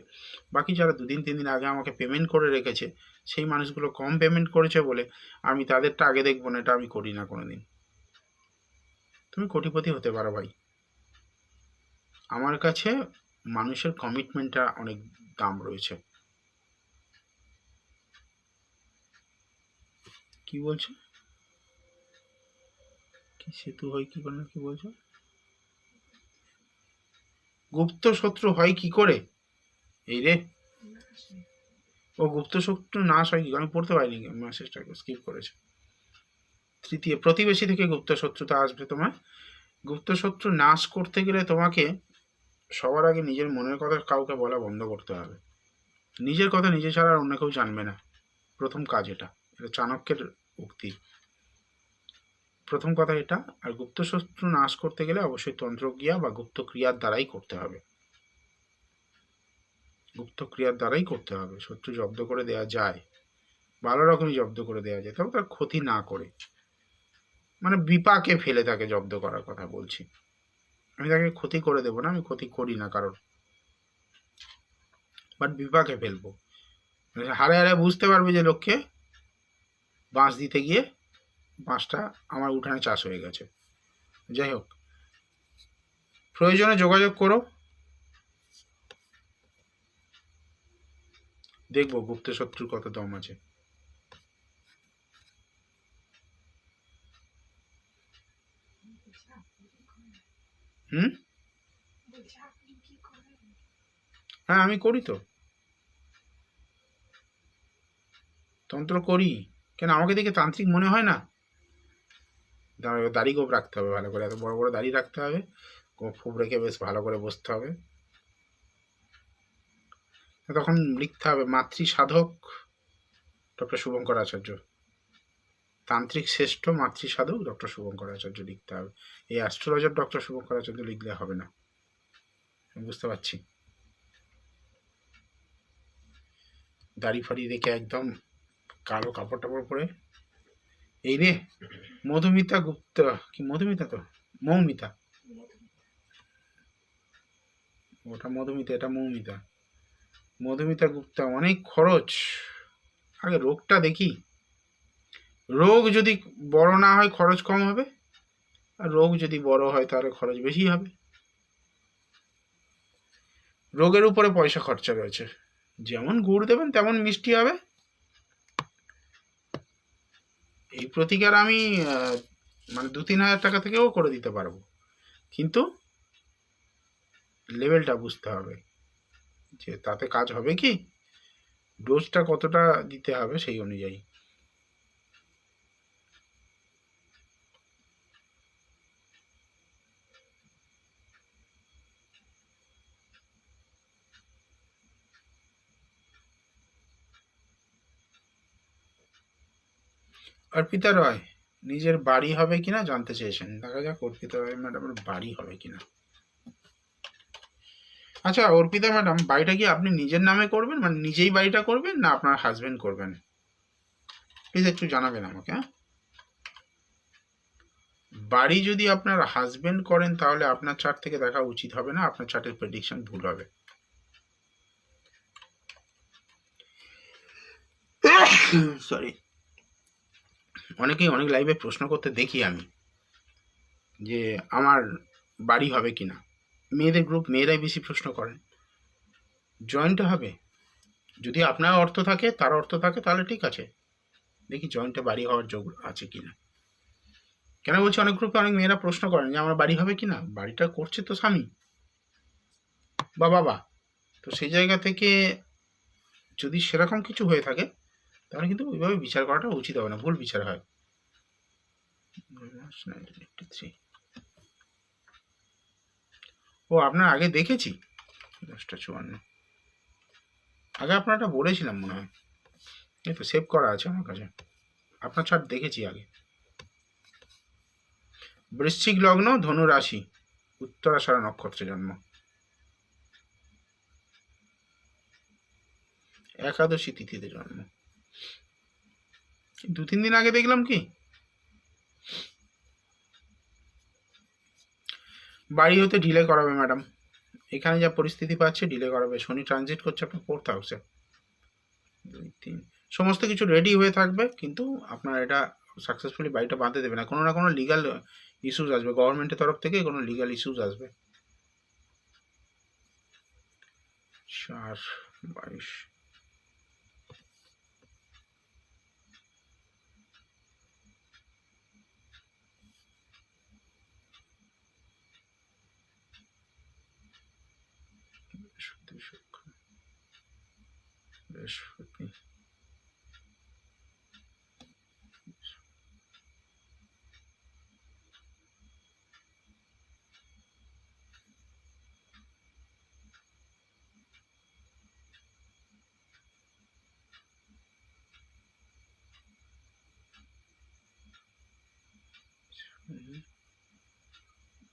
বাকি যারা 2 দিন 3 দিন আগে আমাকে পেমেন্ট করে রেখেছে, সেই মানুষগুলো কম পেমেন্ট করেছে বলে আমি তাদেরটা আগে দেখবো না, এটা আমি করি না কোনো দিন। তুমি কোটিপতি হতে পারো ভাই, আমার কাছে মানুষের কমিটমেন্টটা অনেক দাম রয়েছে। কি বলছো? কি সেতু হয় কি করে, কি বলছো? গুপ্ত শত্রু হয় কি করে? এই রে, ও গুপ্ত শত্রু নাশ হয় কি? আমি পড়তে পারিনি, মেসেজটাকে স্কিপ করেছে। তৃতীয় প্রতিবেশী থেকে গুপ্ত শত্রুতা আসবে তোমার। গুপ্ত শত্রু নাশ করতে গেলে তোমাকে সবার আগে নিজের মনের কথা কাউকে বলা বন্ধ করতে হবে। নিজের কথা নিজে ছাড়া আর অন্য কেউ জানবে না, প্রথম কাজ এটা। এটা চাণক্যের উক্তি, প্রথম কথা এটা। আর গুপ্ত শত্রু নাশ করতে গেলে অবশ্যই তন্ত্রক্রিয়া বা গুপ্ত ক্রিয়ার দ্বারাই করতে হবে, গুপ্ত ক্রিয়ার দ্বারাই করতে হবে। শত্রু জব্দ করে দেওয়া যায়, ভালো রকমই জব্দ করে দেওয়া যায়, তবে তার ক্ষতি না করে, মানে বিপাকে ফেলে তাকে জব্দ করার কথা বলছি। আমি তাকে ক্ষতি করে দেবো না, আমি ক্ষতি করি না কারোর, বাট বিপাকে ফেলবো। হারে হারে বুঝতে পারবে যে লক্ষ্যে বাঁশ দিতে গিয়ে বাঁশটা আমার উঠানে চাষ হয়ে গেছে। যাই হোক, প্রয়োজনে যোগাযোগ করো, দেখবো গুপ্ত শত্রুর কত দম আছে। হুম, হ্যাঁ আমি করি তো, তন্ত্র করি। কেন আমাকে দেখে তান্ত্রিক মনে হয় না? দাড়ি গোপ রাখতে হবে ভালো করে, এত বড় বড় দাড়ি রাখতে হবে, গোপ ফুপ রেখে বেশ ভালো করে বসতে হবে। তখন লিখতে হবে মাতৃ সাধক ডক্টর শুভঙ্কর আচার্য, তান্ত্রিক শ্রেষ্ঠ মাতৃ সাধক ডক্টর শুভঙ্কর আচার্য লিখতে হবে। এই অ্যাস্ট্রোলজার ডক্টর শুভঙ্কর আচার্য লিখলে হবে না, বুঝতে পারছি। দাড়ি ফাড়ি রেখে একদম কালো কাপড় টাপড় পরে। এই রে, মধুমিতা গুপ্ত, কি মধুমিতা? তো মৌমিতা, ওটা মধুমিতা, এটা মৌমিতা। মধুমিতা গুপ্তা, অনেক খরচ। আগে রোগটা দেখি, রোগ যদি বড় না হয় খরচ কম হবে, আর রোগ যদি বড় হয় তাহলে খরচ বেশি হবে। রোগের উপরে পয়সা খরচা রয়েছে, যেমন গুড় দেবেন তেমন মিষ্টি হবে। এই প্রতিকার আমি মানে 2-3 হাজার টাকা থেকেও করে দিতে পারবো, কিন্তু লেভেলটা বুঝতে হবে যে তাতে কাজ হবে কি, ডোজটা কতটা দিতে হবে সেই অনুযায়ী। অর্পিতা রয় নিজের বাড়ি হবে কিনা জানতে চেয়েছেন, দেখা যাক অর্পিতা রয় ম্যাডামের বাড়ি হবে কিনা। আচ্ছা অর্পিতা ম্যাডাম, বাড়িটা কি আপনি নিজের নামে করবেন, মানে নিজেই বাড়িটা করবেন, না আপনার হাজবেন্ড করবেন? প্লিজ একটু জানাবেন আমাকে। হ্যাঁ, বাড়ি যদি আপনার হাজবেন্ড করেন তাহলে আপনার চার্ট থেকে দেখা উচিত হবে না, আপনার চার্টের প্রেডিকশন ভুল হবে। সরি, অনেকেই অনেক লাইভে প্রশ্ন করতে দেখি আমি যে আমার বাড়ি হবে কিনা। মেয়েদের গ্রুপ, মেয়েরাই বেশি প্রশ্ন করেন। জয়েন্টে হবে, যদি আপনার অর্থ থাকে, তার অর্থ থাকে, তাহলে ঠিক আছে, দেখি জয়েন্টে বাড়ি হওয়ার যোগ আছে কিনা। কেন বলছি, অনেক গ্রুপে অনেক মেয়েরা প্রশ্ন করেন যে আমার বাড়ি হবে কিনা, বাড়িটা করছে তো স্বামী বা বাবা, তো সেই জায়গা থেকে যদি সেরকম কিছু হয়ে থাকে তাহলে কিন্তু ওইভাবে বিচার করাটা উচিত হবে না, ভুল বিচার হয়। ও আপনার আগে দেখেছি 10টা 54, আগে আপনারটা বলেছিলাম মনে হয়, এই তো সেভ করা আছে আমার কাছে, আপনার চার্ট দেখেছি আগে। বৃশ্চিক লগ্ন, ধনু রাশি, উত্তরাষাঢ়া নক্ষত্রে জন্ম, একাদশী তিথিতে জন্ম। 2-3 দিন আগে দেখলাম কি। বাড়ি হতে ডিলে করাবে ম্যাডাম, এখানে যা পরিস্থিতি পাচ্ছে ডিলে করাবে। শনি ট্রানজিট করছে আপনার 4th হাউসে। 2-3 সমস্ত কিছু রেডি হয়ে থাকবে, কিন্তু আপনার এটা সাকসেসফুলি বাড়িটা বাঁধতে দেবে না, কোনো না কোনো লিগাল ইস্যুস আসবে, গভর্নমেন্টের তরফ থেকে কোনো লিগাল ইস্যুস আসবে। 4-22 বৃহস্পতি।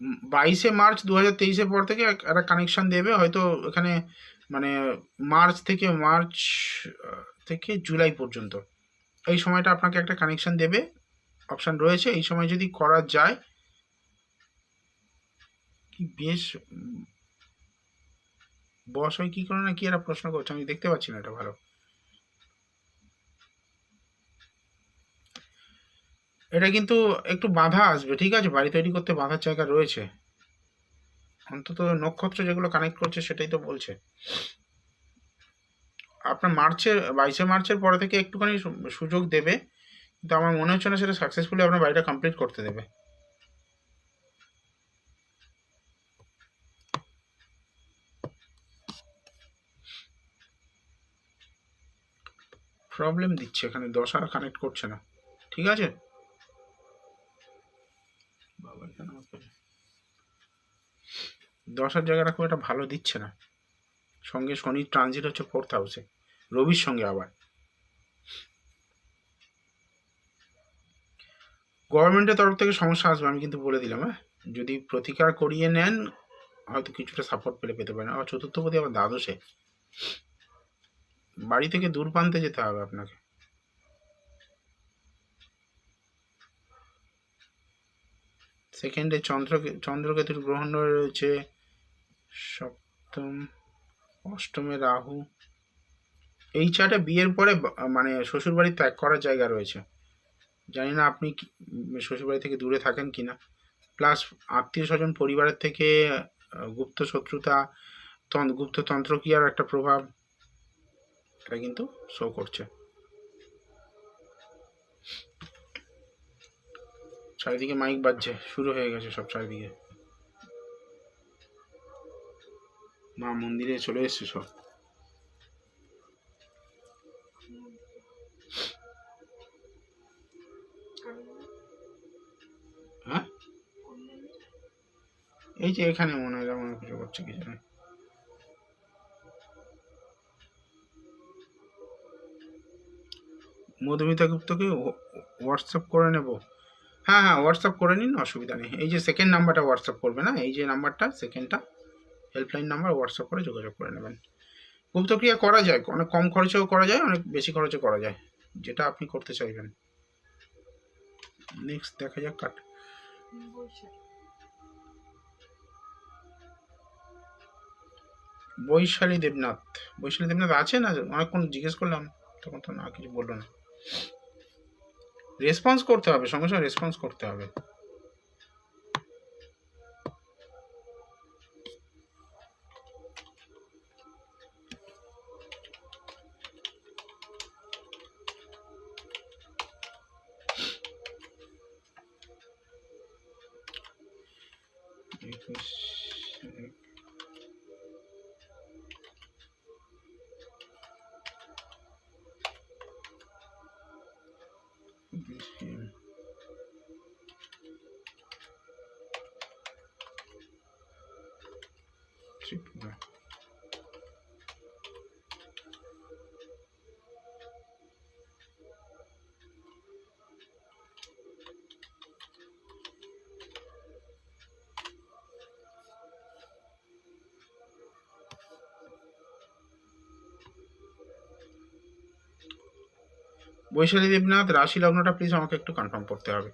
হুম, 22শে মার্চ 2023-এর পর থেকে একটা কানেকশন দেবে হয়তো এখানে, মানে মার্চ থেকে জুলাই পর্যন্ত এই সময়টা আপনাকে একটা কানেকশন দেবে, অপশান রয়েছে, এই সময় যদি করা যায় কি বেশ। বস হয় কি করে না কি একটা প্রশ্ন করছে, আমি দেখতে পাচ্ছি না এটা ভালো। এটা কিন্তু একটু বাধা আসবে, ঠিক আছে, বাড়ি তৈরি করতে বাধার জায়গা রয়েছে, অন্তত নক্ষত্র যেগুলো কানেক্ট করছে সেটাই তো বলছে। আপনার 22শে মার্চের পরে থেকে একটুখানি সুযোগ দেবে, কিন্তু আমার মনে হচ্ছে না সেটা সাকসেসফুলি আপনার বাড়িটা কমপ্লিট করতে দেবে। প্রবলেম দিচ্ছে এখানে, দশা কানেক্ট করছে না, ঠিক আছে। বাবা এখানে দশার জায়গাটা খুব একটা ভালো দিচ্ছে না, সঙ্গে শনির ট্রানজিট হচ্ছে 4th হাউসে, রবির সঙ্গে আবার। গভর্নমেন্টের তরফ থেকে সমস্যা আসবে, আমি কিন্তু বলে দিলাম। হ্যাঁ, যদি প্রতিকার করিয়ে নেন হয়তো কিছুটা সাপোর্ট পেতে পারেন। আবার চতুর্থপতি আবার দ্বাদশে, বাড়ি থেকে দূর প্রান্তে যেতে হবে আপনাকে। সেকেন্ডে চন্দ্রকেতুর গ্রহণ রয়েছে, সপ্তম, অষ্টমে রাহু। এই চার্টে বিয়ের পরে মানে শ্বশুরবাড়ি ত্যাগ করার জায়গা রয়েছে, জানি না আপনি শ্বশুরবাড়ি থেকে দূরে থাকেন কিনা, প্লাস আত্মীয় স্বজন পরিবারের থেকে গুপ্ত শত্রুতা, গুপ্ত তন্ত্রক্রিয়ার একটা প্রভাব, এটা কিন্তু শো করছে। চারিদিকে মাইক বাজছে, শুরু হয়ে গেছে সব চারিদিকে। মা মন্দিরে চলে এসছে সব। হ্যাঁ, এই যে এখানে মনে হয় এমন কিছু করছে কি জানে। মধুমিতা গুপ্তকে হোয়াটসঅ্যাপ করে নেব? হ্যাঁ হ্যাঁ, হোয়াটসঅ্যাপ করে নিন, অসুবিধা নেই। এই যে সেকেন্ড নাম্বারটা হোয়াটসঅ্যাপ করবে না, এই যে নাম্বারটা সেকেন্ডটা হেল্পলাইন নাম্বার, হোয়াটসঅ্যাপ করে যোগাযোগ করে নেবেন। গুপ্তক্রিয়া করা যায়, অনেক কম খরচেও করা যায়, অনেক বেশি খরচে করা যায়, যেটা আপনি করতে চাইবেন। নেক্সট দেখা যাক কাট। বৈশালী দেবনাথ, বৈশালী দেবনাথ আছে না? অনেকক্ষণ জিজ্ঞেস করলাম, তখন তো না কিছু বললো না। রেসপন্স করতে হবে, সঙ্গে সঙ্গে রেসপন্স করতে হবে। ত্রিপুরা, বৈশালী দেবনাথ রাশি লগ্নটা প্লিজ আমাকে একটু কনফার্ম করতে হবে।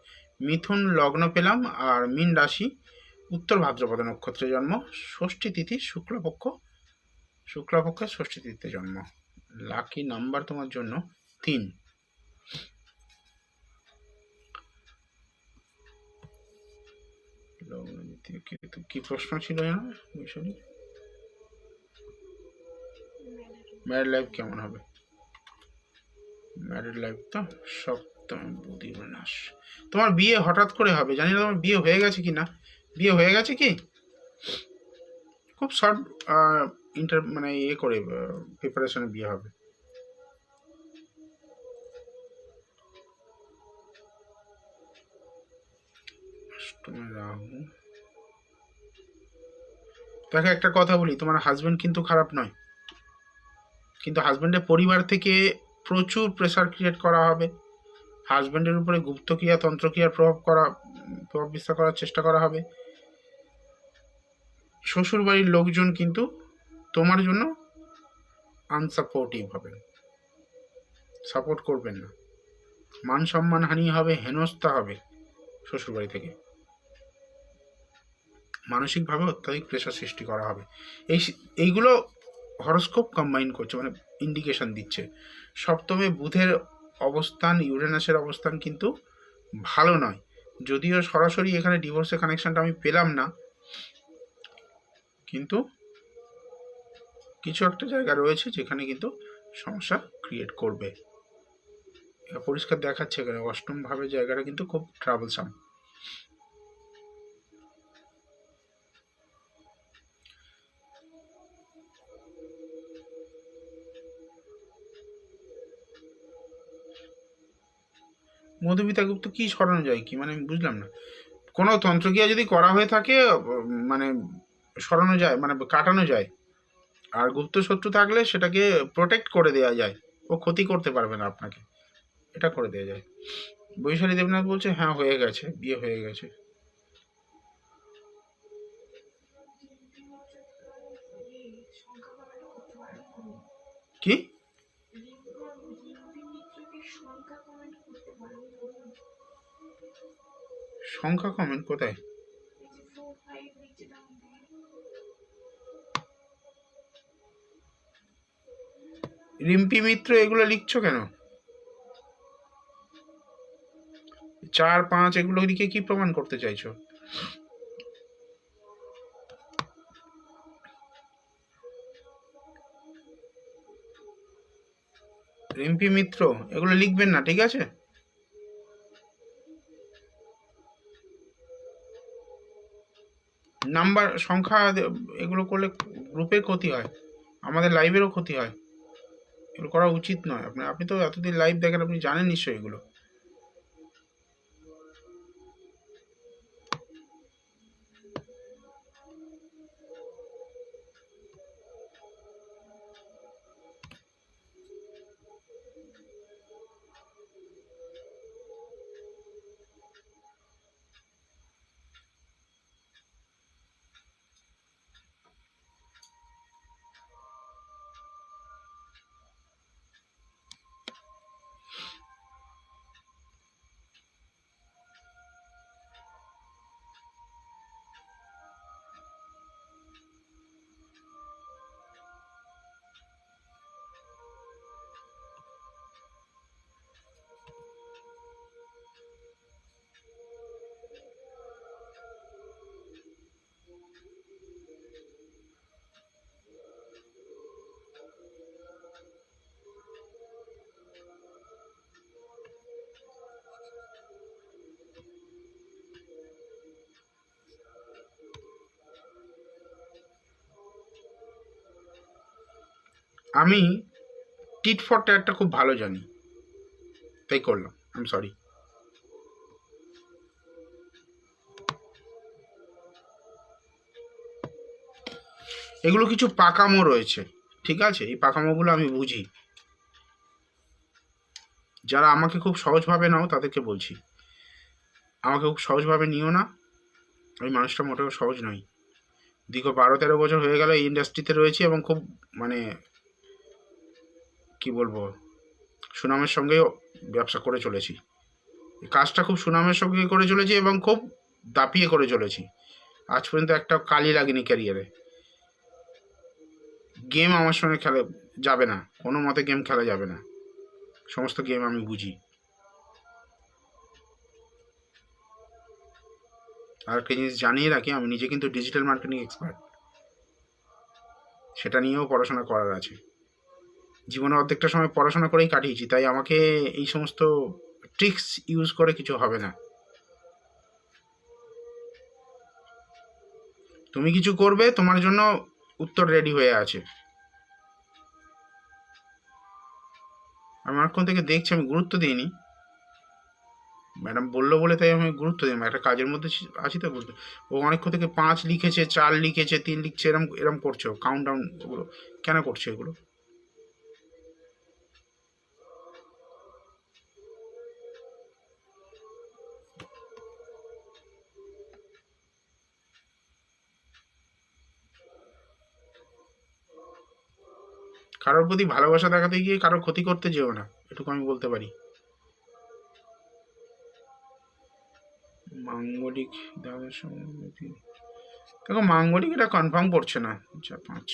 মিথুন লগ্ন পেলাম, আর মীন রাশি, উত্তর ভাদ্রপদ নক্ষত্রে জন্ম, ষষ্ঠী তিথি শুক্লপক্ষ, শুক্লপক্ষের ষষ্ঠী তিথিতে জন্ম। লাকি নাম্বার তোমার জন্য 3। কি প্রশ্ন ছিল জানো বৈশালী? ম্যারিড লাইফ কেমন হবে? ম্যারিড লাইফ তো সপ্তম বুধি বিনাশ। তোমার বিয়ে হঠাৎ করে হবে, জানি না তোমার বিয়ে হয়ে গেছে কি না। বিয়ে হয়ে গেছে কি? খুব শর্ট মানে ইয়ে করে প্রিপারেশনে বিয়ে হবে। রাহু, দেখো একটা কথা বলি, তোমার হাজবেন্ড কিন্তু খারাপ নয়, কিন্তু হাজবেন্ডের পরিবার থেকে প্রচুর প্রেসার ক্রিয়েট করা হবে। হাজবেন্ডের উপরে গুপ্তক্রিয়া তন্ত্রক্রিয়ার প্রভাব বিস্তার করার চেষ্টা করা হবে। শ্বশুর বাড়ির লোকজন কিন্তু তোমার জন্য আনসাপোর্টিভ হবেন, সাপোর্ট করবেন না। মান সম্মান হানি হবে, হেনস্থা হবে শ্বশুরবাড়ি থেকে। মানসিকভাবে অত্যাধিক প্রেশার সৃষ্টি করা হবে। এইগুলো হরোস্কোপ কম্বাইন করছে, মানে ইন্ডিকেশন দিচ্ছে। সপ্তমে বুধের অবস্থান, ইউরেনাসের অবস্থান কিন্তু ভালো নয়। যদিও সরাসরি এখানে ডিভোর্সের কানেকশনটা আমি পেলাম না, কিন্তু কিছু একটা জায়গা রয়েছে যেখানে কিন্তু সমস্যা ক্রিয়েট করবে। পরিষ্কার দেখাচ্ছে এখানে অষ্টম ভাবে জায়গাটা কিন্তু খুব ট্রাবলসাম। মধুমিতা গুপ্ত কি সরানো যায় কি, মানে আমি বুঝলাম না। কোনো তন্ত্রক্রিয়া যদি করা হয়ে থাকে মানে সরানো যায়, মানে কাটানো যায়। আর গুপ্ত শত্রু থাকলে সেটাকে প্রোটেক্ট করে দেওয়া যায়, ও ক্ষতি করতে পারবে না আপনাকে, এটা করে দেওয়া যায়। বৈশালী দেবনাথ বলছে হ্যাঁ হয়ে গেছে, বিয়ে হয়ে গেছে। কি সংখ্যা কমেন্ট কোথায়? রিম্পি মিত্র এগুলো লিখছো কেন? 4, 5 এগুলো লিখে কি প্রমাণ করতে চাইছো? রিম্পি মিত্র, এগুলো লিখবেন না, ঠিক আছে? নাম্বার সংখ্যা এগুলো করলে গ্রুপের ক্ষতি হয়, আমাদের লাইভেরও ক্ষতি হয়, এগুলো করা উচিত নয়। আপনি তো এতদিন লাইভ দেখেন, আপনি জানেন নিশ্চয়ই এগুলো। আমি টিট ফর ট্যাটটা খুব ভালো জানি, তাই করলাম, আই এম সরি। এগুলো কিছু পাকামো রয়েছে, ঠিক আছে? এই পাকামোগুলো আমি বুঝি। যারা আমাকে খুব সহজভাবে নাও তাদেরকে বলছি, আমাকে খুব সহজভাবে নিও না, আমি মানুষটা মোটেও সহজ নই। দীর্ঘ 12-13 বছর হয়ে গেল এই ইন্ডাস্ট্রিতে রয়েছি এবং খুব মানে কি বলবো, সুনামের সঙ্গেও ব্যবসা করে চলেছি। কাজটা খুব সুনামের সঙ্গে করে চলেছি এবং খুব দাপিয়ে করে চলেছি। আজ পর্যন্ত একটা কালি লাগেনি ক্যারিয়ারে। গেম আমার সঙ্গে খেলা যাবে না, কোনো মতে গেম খেলা যাবে না, সমস্ত গেম আমি বুঝি। আর একটা জিনিস জানিয়ে রাখি, আমি নিজে কিন্তু ডিজিটাল মার্কেটিং এক্সপার্ট, সেটা নিয়েও পড়াশোনা করার আছে। জীবনে অর্ধেকটা সময় পড়াশোনা করেই কাটিয়েছি, তাই আমাকে এই সমস্ত ট্রিক্স ইউজ করে কিছু হবে না। তুমি কিছু করবে, তোমার জন্য উত্তর রেডি হয়ে আছে। আমি অনেকক্ষণ থেকে দেখছি, আমি গুরুত্ব দিইনি, ম্যাডাম বললো বলে তাই আমি গুরুত্ব দিই, একটা কাজের মধ্যে আছি তো গুরুত্ব। ও অনেকক্ষণ থেকে 5 লিখেছে, 4 লিখেছে, 3 লিখছে, এরম এরম করছো কাউন্ট ডাউন, ওগুলো কেন করছো এগুলো? কারোর প্রতি ভালোবাসা দেখাতে গিয়ে কারোর ক্ষতি করতে যেও না, এটুকু আমি বলতে পারি। মাঙ্গলিক দাদার সঙ্গে দেখো, মাঙ্গলিক এটা কনফার্ম পড়ছে না, 4-5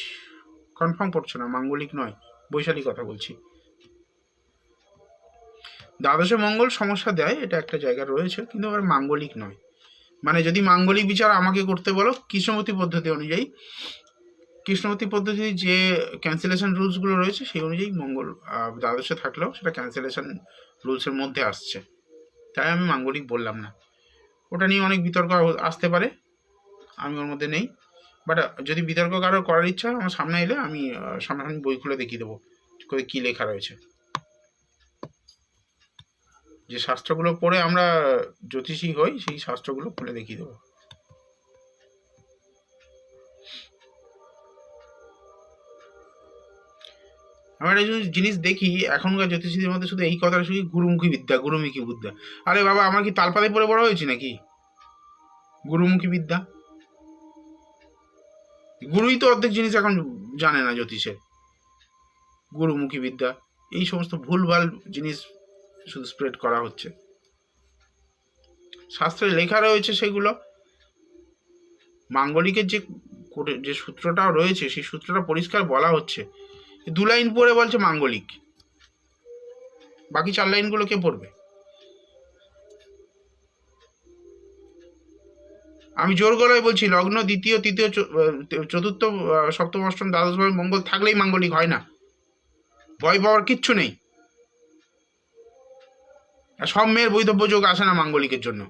কনফার্ম পড়ছে না, মাঙ্গলিক নয়, বৈশালী কথা বলছি। দ্বাদশে মঙ্গল সমস্যা দেয়, এটা একটা জায়গা রয়েছে, কিন্তু আবার মাঙ্গলিক নয়। মানে যদি মাঙ্গলিক বিচার আমাকে করতে বলো কৃষ্ণমূর্তি পদ্ধতি অনুযায়ী, কৃষ্ণমূর্তি পদ্ধতির যে ক্যান্সেলেশন রুলসগুলো রয়েছে সেই অনুযায়ী মঙ্গল দ্বাদশে থাকলেও সেটা ক্যান্সেলেশন রুলসের মধ্যে আসছে, তাই আমি মাঙ্গলিক বললাম না। ওটা নিয়ে অনেক বিতর্ক আসতে পারে, আমি ওর মধ্যে নেই। বাট যদি বিতর্ক কারোর করার ইচ্ছা আমার সামনে এলে আমি সামনাসামনি বই খুলে দেখিয়ে দেবো করে কী লেখা রয়েছে। যে শাস্ত্রগুলো পড়ে আমরা জ্যোতিষী হই, সেই শাস্ত্রগুলো খুলে দেখিয়ে দেবো। আমরা একটা জিনিস দেখি এখনকার জ্যোতিষীদের মধ্যে, শুধু এই কথাটা শুধু গুরুমুখী বিদ্যা, গুরুমুখী বিদ্যা। আরে বাবা, আমার কি তালপাতায় পড়ে বড় হয়েছি নাকি? গুরুমুখী বিদ্যা, গুরুই তো অর্ধেক জিনিস এখন জানে না জ্যোতিষের। গুরুমুখী বিদ্যা, এই সমস্ত ভুলভাল জিনিস শুধু স্প্রেড করা হচ্ছে। শাস্ত্রে লেখা রয়েছে সেগুলো, মাঙ্গলিকের যে সূত্রটা রয়েছে সেই সূত্রটা পরিষ্কার বলা হচ্ছে। 2 লাইন পড়ে বলছে মাঙ্গলিক, বাকি 4 লাইনগুলো কে পড়বে? আমি জোর গলায় বলছি, লগ্ন দ্বিতীয়, তৃতীয়, চতুর্থ, সপ্তম, অষ্টম, দ্বাদশভাবে মঙ্গল থাকলেই মাঙ্গলিক হয় না, ভয় পাওয়ার কিচ্ছু নেই। আর সব মেয়ের বৈধব্য যোগ আসে না মাঙ্গলিকের জন্য।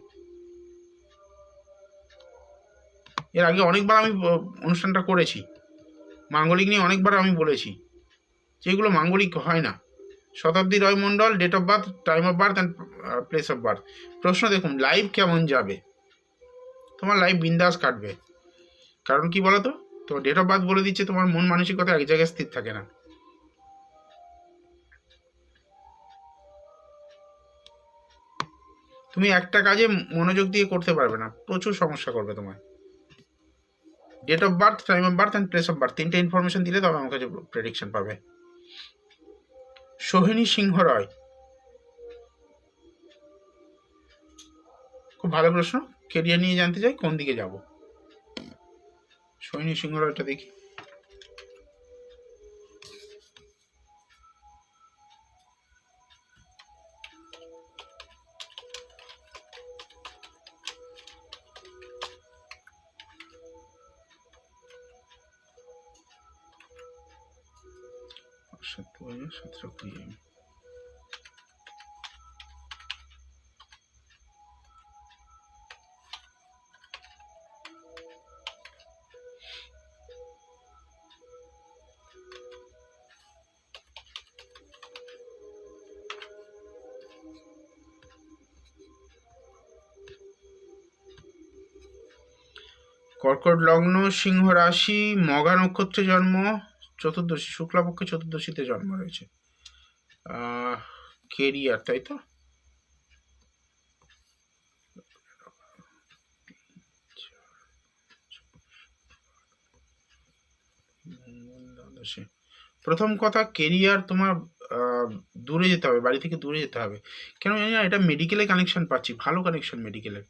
এর আগে অনেকবার আমি অনুষ্ঠানটা করেছি, মাঙ্গলিক নিয়ে অনেকবার আমি বলেছি যেগুলো মাঙ্গলিক হয় না। Shatabdi Roy Mandal, date of birth, time of birth and place of birth. প্রশ্ন দেখুন, লাইফ কেমন যাবে? তোমার লাইফ বিন্দাস কাটবে। কারণ কি বলতো, তোমার ডেট অফ বার্থ বলে দিচ্ছে তোমার মন মানসিকতা এক জায়গায় স্থির থাকে না। তুমি একটা কাজে মনোযোগ দিয়ে করতে পারবে না, প্রচুর সমস্যা করবে তোমার। Date of birth, time of birth and place of birth, তিনটে ইনফরমেশন দিলে তবে আমার কাছে প্রেডিকশন পাবে। সোহিনী সিংহ রয়, খুব ভালো প্রশ্ন। কেরিয়ার নিয়ে জানতে চাই, কোন দিকে যাব? সোহিনী সিংহ রয়টা দেখি। কর্কট লগ্ন, সিংহ রাশি, মঘা নক্ষত্রে জন্ম, চতুর্দশী, শুক্লাপক্ষে চতুর্দশীতে জন্ম রয়েছে। কেরিয়ার, তাই তো? প্রথম কথা, কেরিয়ার তোমার দূরে যেতে হবে, বাড়ি থেকে দূরে যেতে হবে। কেন জানি না, এটা মেডিকেলে কানেকশন পাচ্ছি, ভালো কানেকশন মেডিকেলে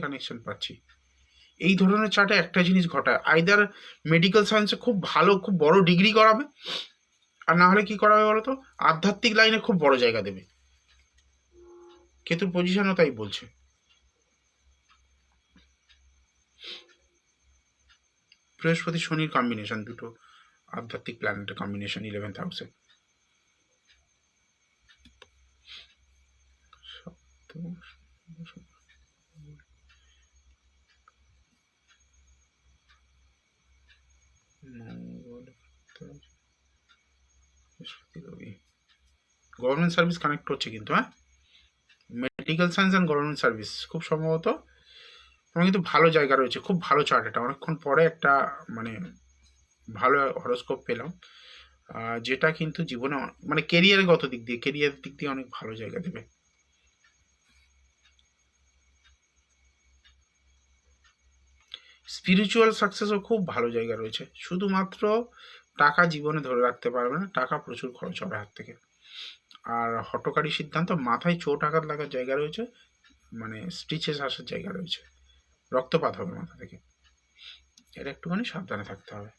কানেকশন পাচ্ছি। এই ধরনের চার্টে একটা জিনিস ঘটায়, আইদার মেডিকেল সায়েন্সে খুব ভালো, খুব বড় ডিগ্রি করাবে, আর না হলে কি করাবে বলতো, আধ্যাত্মিক লাইনে খুব বড় জায়গা দেবে। কেতুর পজিশনও তাই বলছে। বৃহস্পতি শনির কম্বিনেশন, দুটো আধ্যাত্মিক প্ল্যানেটের কম্বিনেশন 11th হাউসে। গভর্নমেন্ট সার্ভিস কানেক্ট হচ্ছে কিন্তু, হ্যাঁ, medical science and government service খুব সম্ভবত তোমার কিন্তু ভালো জায়গা রয়েছে। খুব ভালো চার্ট এটা, অনেকক্ষণ পরে একটা মানে ভালো হরোস্কোপ পেলাম, যেটা কিন্তু জীবনে মানে কেরিয়ারের দিক দিয়ে অনেক ভালো জায়গা দেবে। স্পিরিচুয়াল সাকসেসও খুব ভালো জায়গা রয়েছে, শুধুমাত্র টাকা জীবনে ধরে রাখতে পারবে না, টাকা প্রচুর খরচ হবে হাত থেকে। আর হঠকারী সিদ্ধান্ত, মাথায় চোট আঘাত লাগার জায়গা রয়েছে, মানে স্টিচেস আসার জায়গা রয়েছে, রক্তপাত হবে মাথা থেকে, এর একটুখানি সাবধানে থাকতে হবে।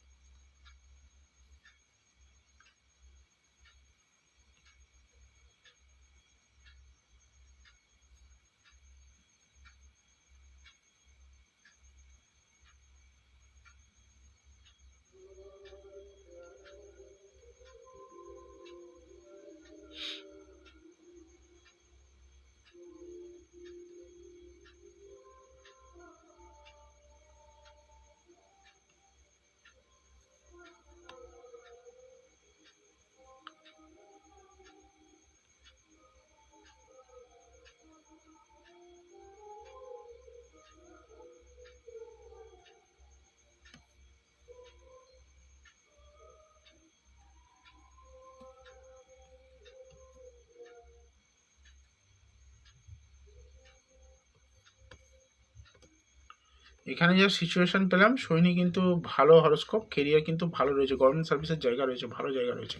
এখানে যা সিচুয়েশন পেলাম, সৈনিক কিন্তু ভালো হরোস্কোপ, কেরিয়ার কিন্তু ভালো রয়েছে, গভর্নমেন্ট সার্ভিসের জায়গা রয়েছে, ভালো জায়গা রয়েছে।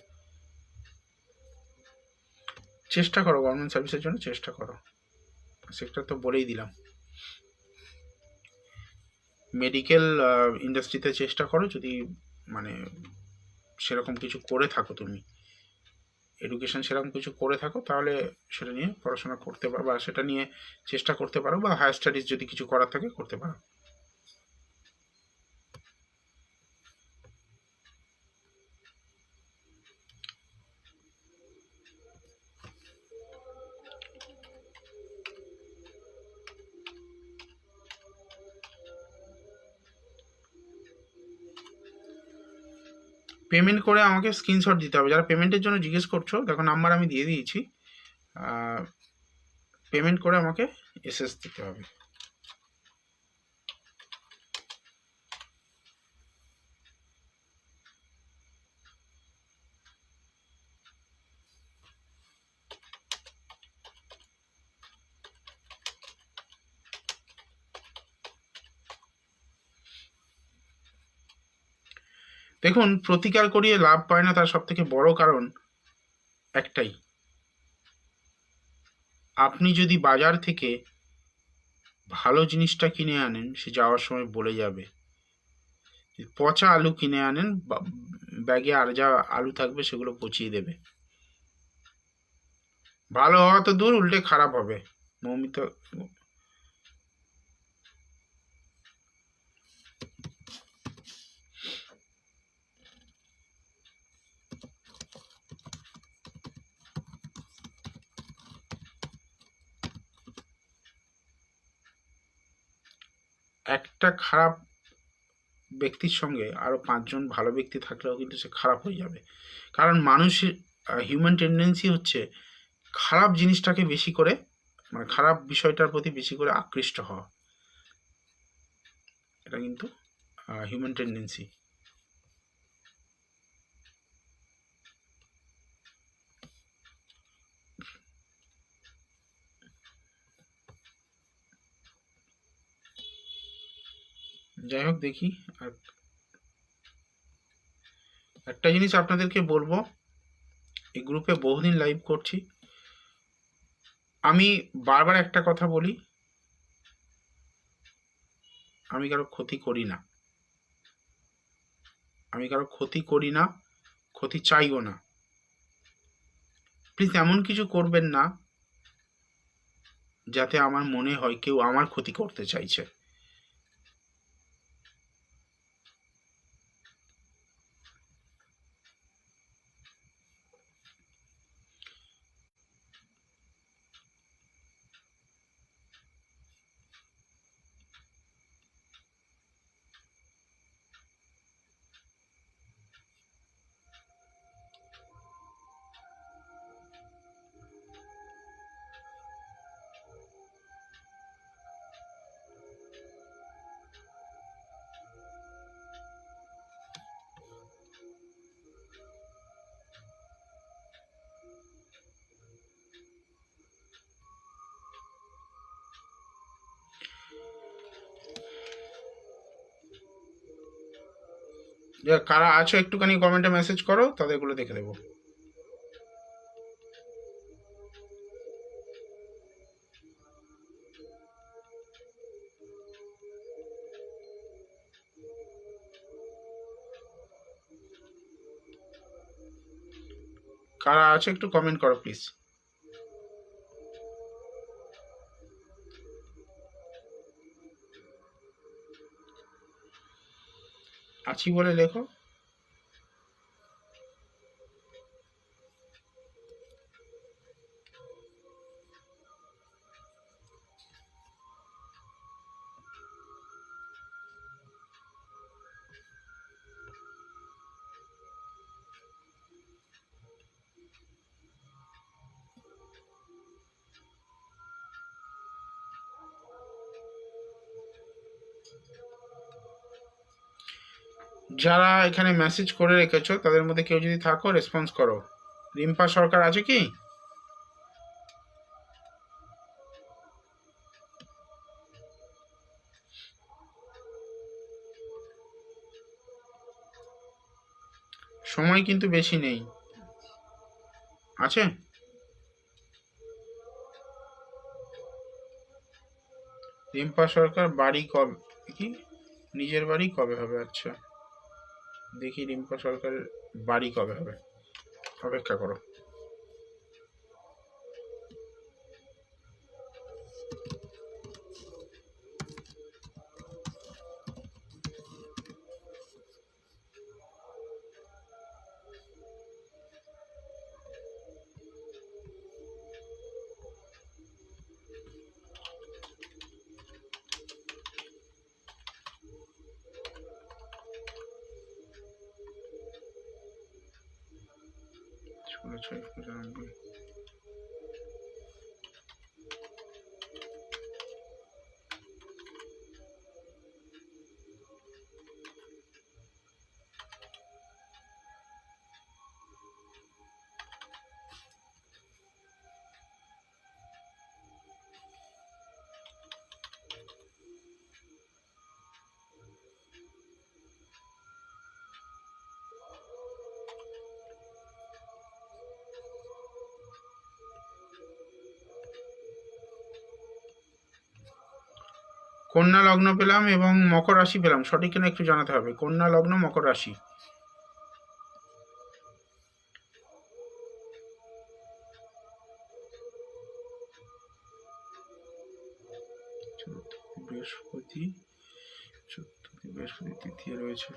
চেষ্টা করো, গভর্নমেন্ট সার্ভিসের জন্য চেষ্টা করো, সেক্টর তো বলেই দিলাম। মেডিকেল ইন্ডাস্ট্রিতে চেষ্টা করো, যদি মানে সেরকম কিছু করে থাকো, তুমি এডুকেশন সেরকম কিছু করে থাকো, তাহলে সেটা নিয়ে পড়াশোনা করতে পারো, বা সেটা নিয়ে চেষ্টা করতে পারো, বা হায়ার স্টাডিজ যদি কিছু করার থাকে করতে পারো। পেমেন্ট করে আমাকে স্ক্রিনশট দিতে হবে। যারা পেমেন্টের জন্য জিজ্ঞেস করছো, দেখো নাম্বার আমি দিয়ে দিয়েছি, পেমেন্ট করে আমাকে এসএস দিতে হবে। দেখুন, প্রতিকার করিয়ে লাভ পায় না, তার সব থেকে বড় কারণ একটাই, আপনি যদি বাজার থেকে ভালো জিনিসটা কিনে আনেন, সে যাওয়ার সময় বলে যাবে। পচা আলু কিনে আনেন, ব্যাগে আর যা আলু থাকবে সেগুলো পচিয়ে দেবে। ভালো হওয়া তো দূর, উল্টে খারাপ হবে। মৌমিতা, একটা খারাপ ব্যক্তির সঙ্গে আরও 5জন ভালো ব্যক্তি থাকলেও কিন্তু সে খারাপ হয়ে যাবে। কারণ মানুষের হিউম্যান টেন্ডেন্সি হচ্ছে খারাপ জিনিসটাকে বেশি করে, মানে খারাপ বিষয়টার প্রতি বেশি করে আকৃষ্ট হওয়া। এটা কিন্তু হিউম্যান টেন্ডেন্সি। যাই হোক, দেখি। আর একটা জিনিস আপনাদেরকে বলবো, এই গ্রুপে বহুদিন লাইভ করছি, আমি বারবার একটা কথা বলি, আমি কারো ক্ষতি করি না, আমি কারো ক্ষতি করি না, ক্ষতি চাইও না। প্লিজ এমন কিছু করবেন না যাতে আমার মনে হয় কেউ আমার ক্ষতি করতে চাইছে। কারা আছো একটুখানি কমেন্টে মেসেজ করো, তাদেরগুলো দেখে দেবো। কারা আছে একটু কমেন্ট করো প্লিজ। আছি বলে লেখো। যারা এখানে মেসেজ করে রেখেছো তাদের মধ্যে কেউ যদি থাকো, রেসপন্স করো। রিম্পা সরকার আছে কি? সময় কিন্তু বেশি নেই। আছে? রিম্পা সরকার বাড়ি কবে, কি নিজের বাড়ি কবে হবে? আচ্ছা, দেখি রিম্পা সরকারের বাড়ি কবে হবে, অপেক্ষা করো। 1695। কন্যা লগ্ন পেলাম এবং মকর রাশি পেলাম, সঠিক কিনা একটু জানাতে হবে। কন্যা লগ্ন, মকর রাশি। বৃহস্পতি, বৃহস্পতি তৃতীয় রয়েছে।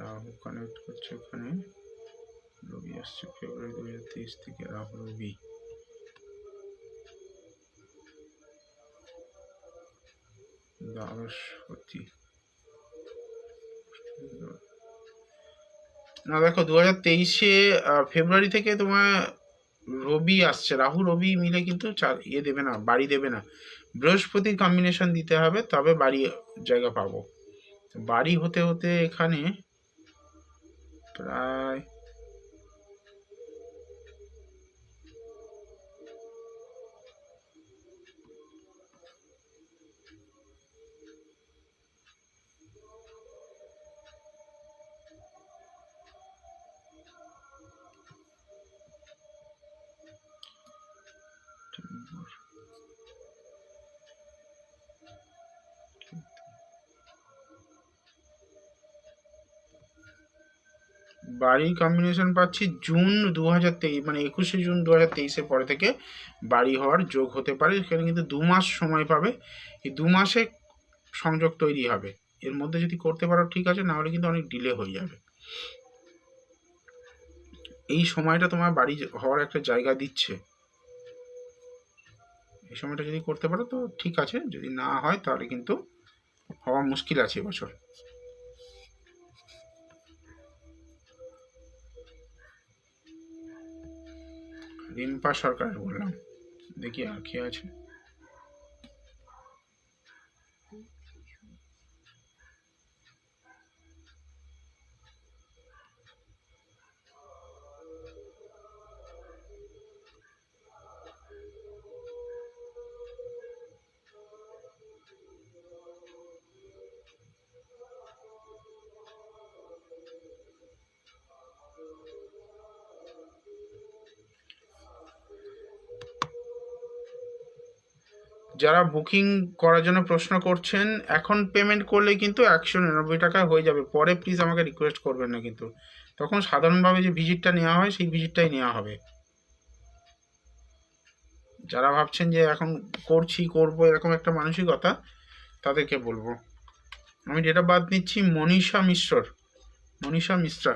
রাহু কানেক্ট করছে এখানে, রবি আসছে ফেব্রুয়ারি 2023 থেকে, রাহু রবি। দ্বাদশপতি না, দেখো 2023-এ ফেব্রুয়ারি থেকে তোমার রবি আসছে, রাহু রবি মিলে কিন্তু দেবে না, বাড়ি দেবে না। বৃহস্পতির কম্বিনেশন দিতে হবে, তবে বাড়ি জায়গা পাবো। বাড়ি হতে হতে এখানে প্রায় বাড়ির কম্বিনেশন পাচ্ছি জুন 2023, মানে 21শে জুন 2023-এর পরে থেকে বাড়ি হওয়ার যোগ হতে পারে। এখানে কিন্তু 2 মাস সময় পাবে, এই 2 মাসে সংযোগ তৈরি হবে। এর মধ্যে যদি করতে পারো ঠিক আছে, না হলে কিন্তু অনেক ডিলে হয়ে যাবে। এই সময়টা তোমার বাড়ি হওয়ার একটা জায়গা দিচ্ছে, এই সময়টা যদি করতে পারো তো ঠিক আছে, যদি না হয় তাহলে কিন্তু হওয়া মুশকিল আছে এবছর। রিম্পা সরকার বললাম, দেখি আর কে আছে। যারা বুকিং করার জন্য প্রশ্ন করছেন, এখন পেমেন্ট করলে কিন্তু 199 টাকা হয়ে যাবে। পরে প্লিজ আমাকে রিকোয়েস্ট করবেন না কিন্তু, তখন সাধারণভাবে যে ভিজিটটা নেওয়া হয় সেই ভিজিটটাই নেওয়া হবে। যারা ভাবছেন যে এখন করবো এরকম একটা মানসিকতা, তাদেরকে বলবো। আমি ডেট অফ বার্থ নিচ্ছি মনীষা মিশ্রা।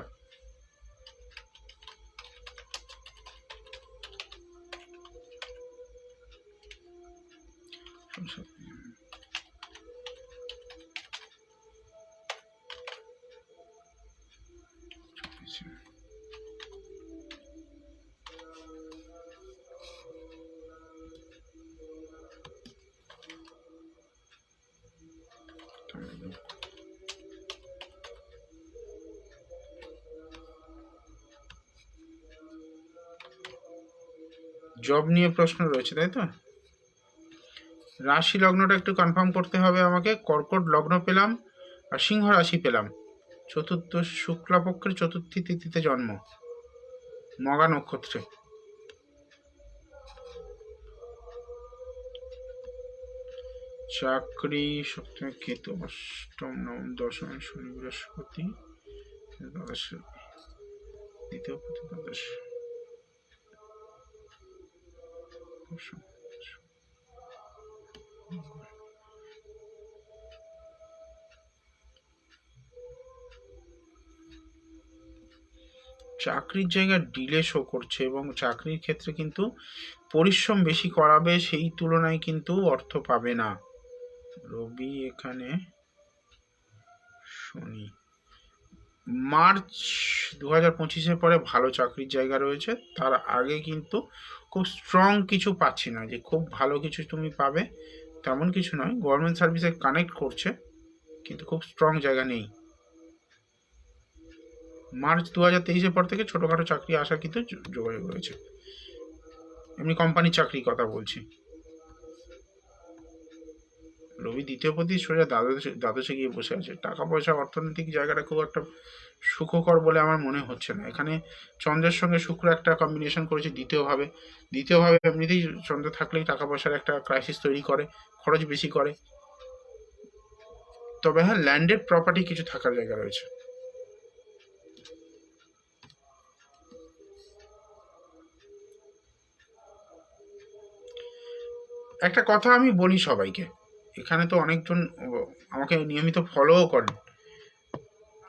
জব নিয়ে প্রশ্ন রয়েছে, তাই তো? রাশি লগ্নটা একটু কনফার্ম করতে হবে আমাকে। কর্কট লগ্ন পেলাম আর সিংহ রাশি পেলাম, চতুর্থ শুক্লাপক্ষের চতুর্থী তিথিতে জন্ম, মগা নক্ষত্রে। চাকরি সপ্তমে কেতু, অষ্টম নবম দশমে শনি বৃহস্পতি, দ্বাদশ দ্বিতীয় দ্বাদশ। চাকরির জায়গায় ডিলে শো করছে এবং চাকরির ক্ষেত্রে কিন্তু পরিশ্রম বেশি করাবে, সেই তুলনায় কিন্তু অর্থ পাবে না। রবি এখানে, শনি। মার্চ 2025-এর পরে ভালো চাকরির জায়গা রয়েছে, তার আগে কিন্তু খুব স্ট্রং কিছু পাচ্ছি না যে খুব ভালো কিছু তুমি পাবে, তেমন কিছু নয়। গভর্নমেন্ট সার্ভিসে কানেক্ট করছে কিন্তু খুব স্ট্রং জায়গা নেই। মার্চ 2023-এর পর থেকে ছোটোখাটো চাকরি আসা কিন্তু যোগাযোগ রয়েছে, এমনি কোম্পানির চাকরির কথা বলছি। রবি দ্বিতীয় পতি সোজা দ্বাদশে গিয়ে বসে আছে। টাকা পয়সা অর্থনৈতিক জায়গাটা খুব একটা সুখকর বলে আমার মনে হচ্ছে না। এখানে চন্দ্রের সঙ্গে শুক্র একটা কম্বিনেশন করেছে দ্বিতীয়ভাবে। দ্বিতীয়ভাবে এমনিতেই চন্দ্র থাকলেই টাকা পয়সার একটা ক্রাইসিস তৈরি করে, খরচ বেশি করে। তবে হ্যাঁ, ল্যান্ডেড প্রপার্টি কিছু থাকার জায়গা রয়েছে। একটা কথা আমি বলি সবাইকে, এখানে তো অনেকজন আমাকে নিয়মিত ফলোও করেন।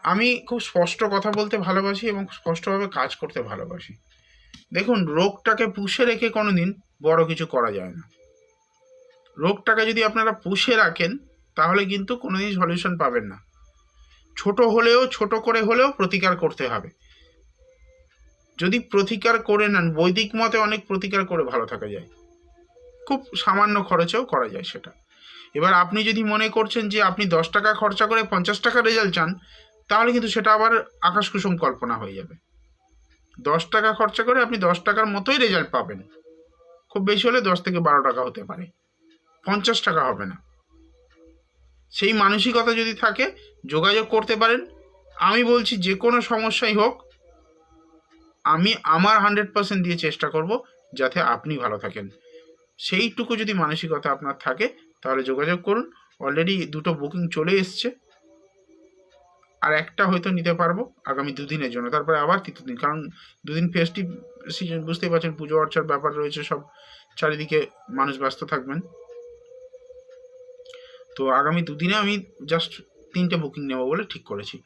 আমি খুব স্পষ্ট কথা বলতে ভালোবাসি এবং স্পষ্টভাবে কাজ করতে ভালোবাসি। দেখুন, রোগটাকে পুষে রেখে কোনোদিন বড় কিছু করা যায় না। রোগটাকে যদি আপনারা পুষে রাখেন তাহলে কিন্তু কোনোদিন সলিউশন পাবেন না। ছোট হলেও, ছোট করে হলেও প্রতিকার করতে হবে। যদি প্রতিকার করে নেন, বৈদিক মতে অনেক প্রতিকার করে ভালো থাকা যায়, খুব সামান্য খরচেও করা যায় সেটা। এবার আপনি যদি মনে করছেন যে আপনি 10 টাকা খরচা করে 50 টাকা রেজাল্ট চান, তাহলে কিন্তু সেটা আবার আকাশ কুসুম কল্পনা হয়ে যাবে। 10 টাকা খরচা করে আপনি 10 টাকার মতোই রেজাল্ট পাবেন, খুব বেশি হলে 10 থেকে 12 টাকা হতে পারে, 50 টাকা হবে না। সেই মানসিকতা যদি থাকে, যোগাযোগ করতে পারেন। আমি বলছি যে কোনো সমস্যাই হোক, আমি আমার 100% দিয়ে চেষ্টা করব যাতে আপনি ভালো থাকেন। সেইটুকু যদি মানসিকতা আপনার থাকে তাহলে যোগাযোগ করুন। অলরেডি 2টো বুকিং চলে এসছে, আর একটা হয়তো নিতে পারবো আগামী 2 দিনের জন্য, তারপরে আবার 3 দিন, কারণ 2 দিন ফেস্টিভ সিজন, বুঝতেই পারছেন, পুজো অর্চার ব্যাপার রয়েছে, সব চারিদিকে মানুষ ব্যস্ত থাকবেন। তো আগামী 2 দিনে আমি জাস্ট 3টে বুকিং নেব বলে ঠিক করেছি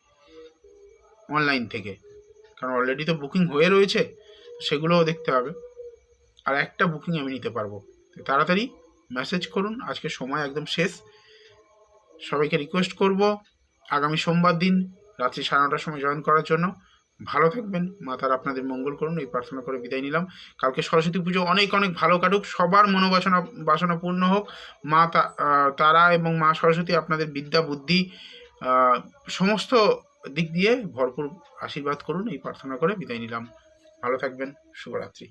অনলাইন থেকে, কারণ অলরেডি তো বুকিং হয়ে রয়েছে, সেগুলোও দেখতে হবে। আর একটা বুকিং আমি নিতে পারবো, তাড়াতাড়ি মেসেজ করুন। আজকে সময় একদম শেষ। সবাইকে রিকোয়েস্ট করব আগামী সোমবার দিন রাত্রি 9:30টার সময় জয়েন করার জন্য। ভালো থাকবেন, মা তারা আপনাদের মঙ্গল করুন, এই প্রার্থনা করে বিদায় নিলাম। কালকে সরস্বতী পুজো অনেক অনেক ভালো কাটুক, সবার বাসনা পূর্ণ হোক। মা তারা এবং মা সরস্বতী আপনাদের বিদ্যা বুদ্ধি সমস্ত দিক দিয়ে ভরপুর আশীর্বাদ করুন, এই প্রার্থনা করে বিদায় নিলাম। ভালো থাকবেন, শুভরাত্রি।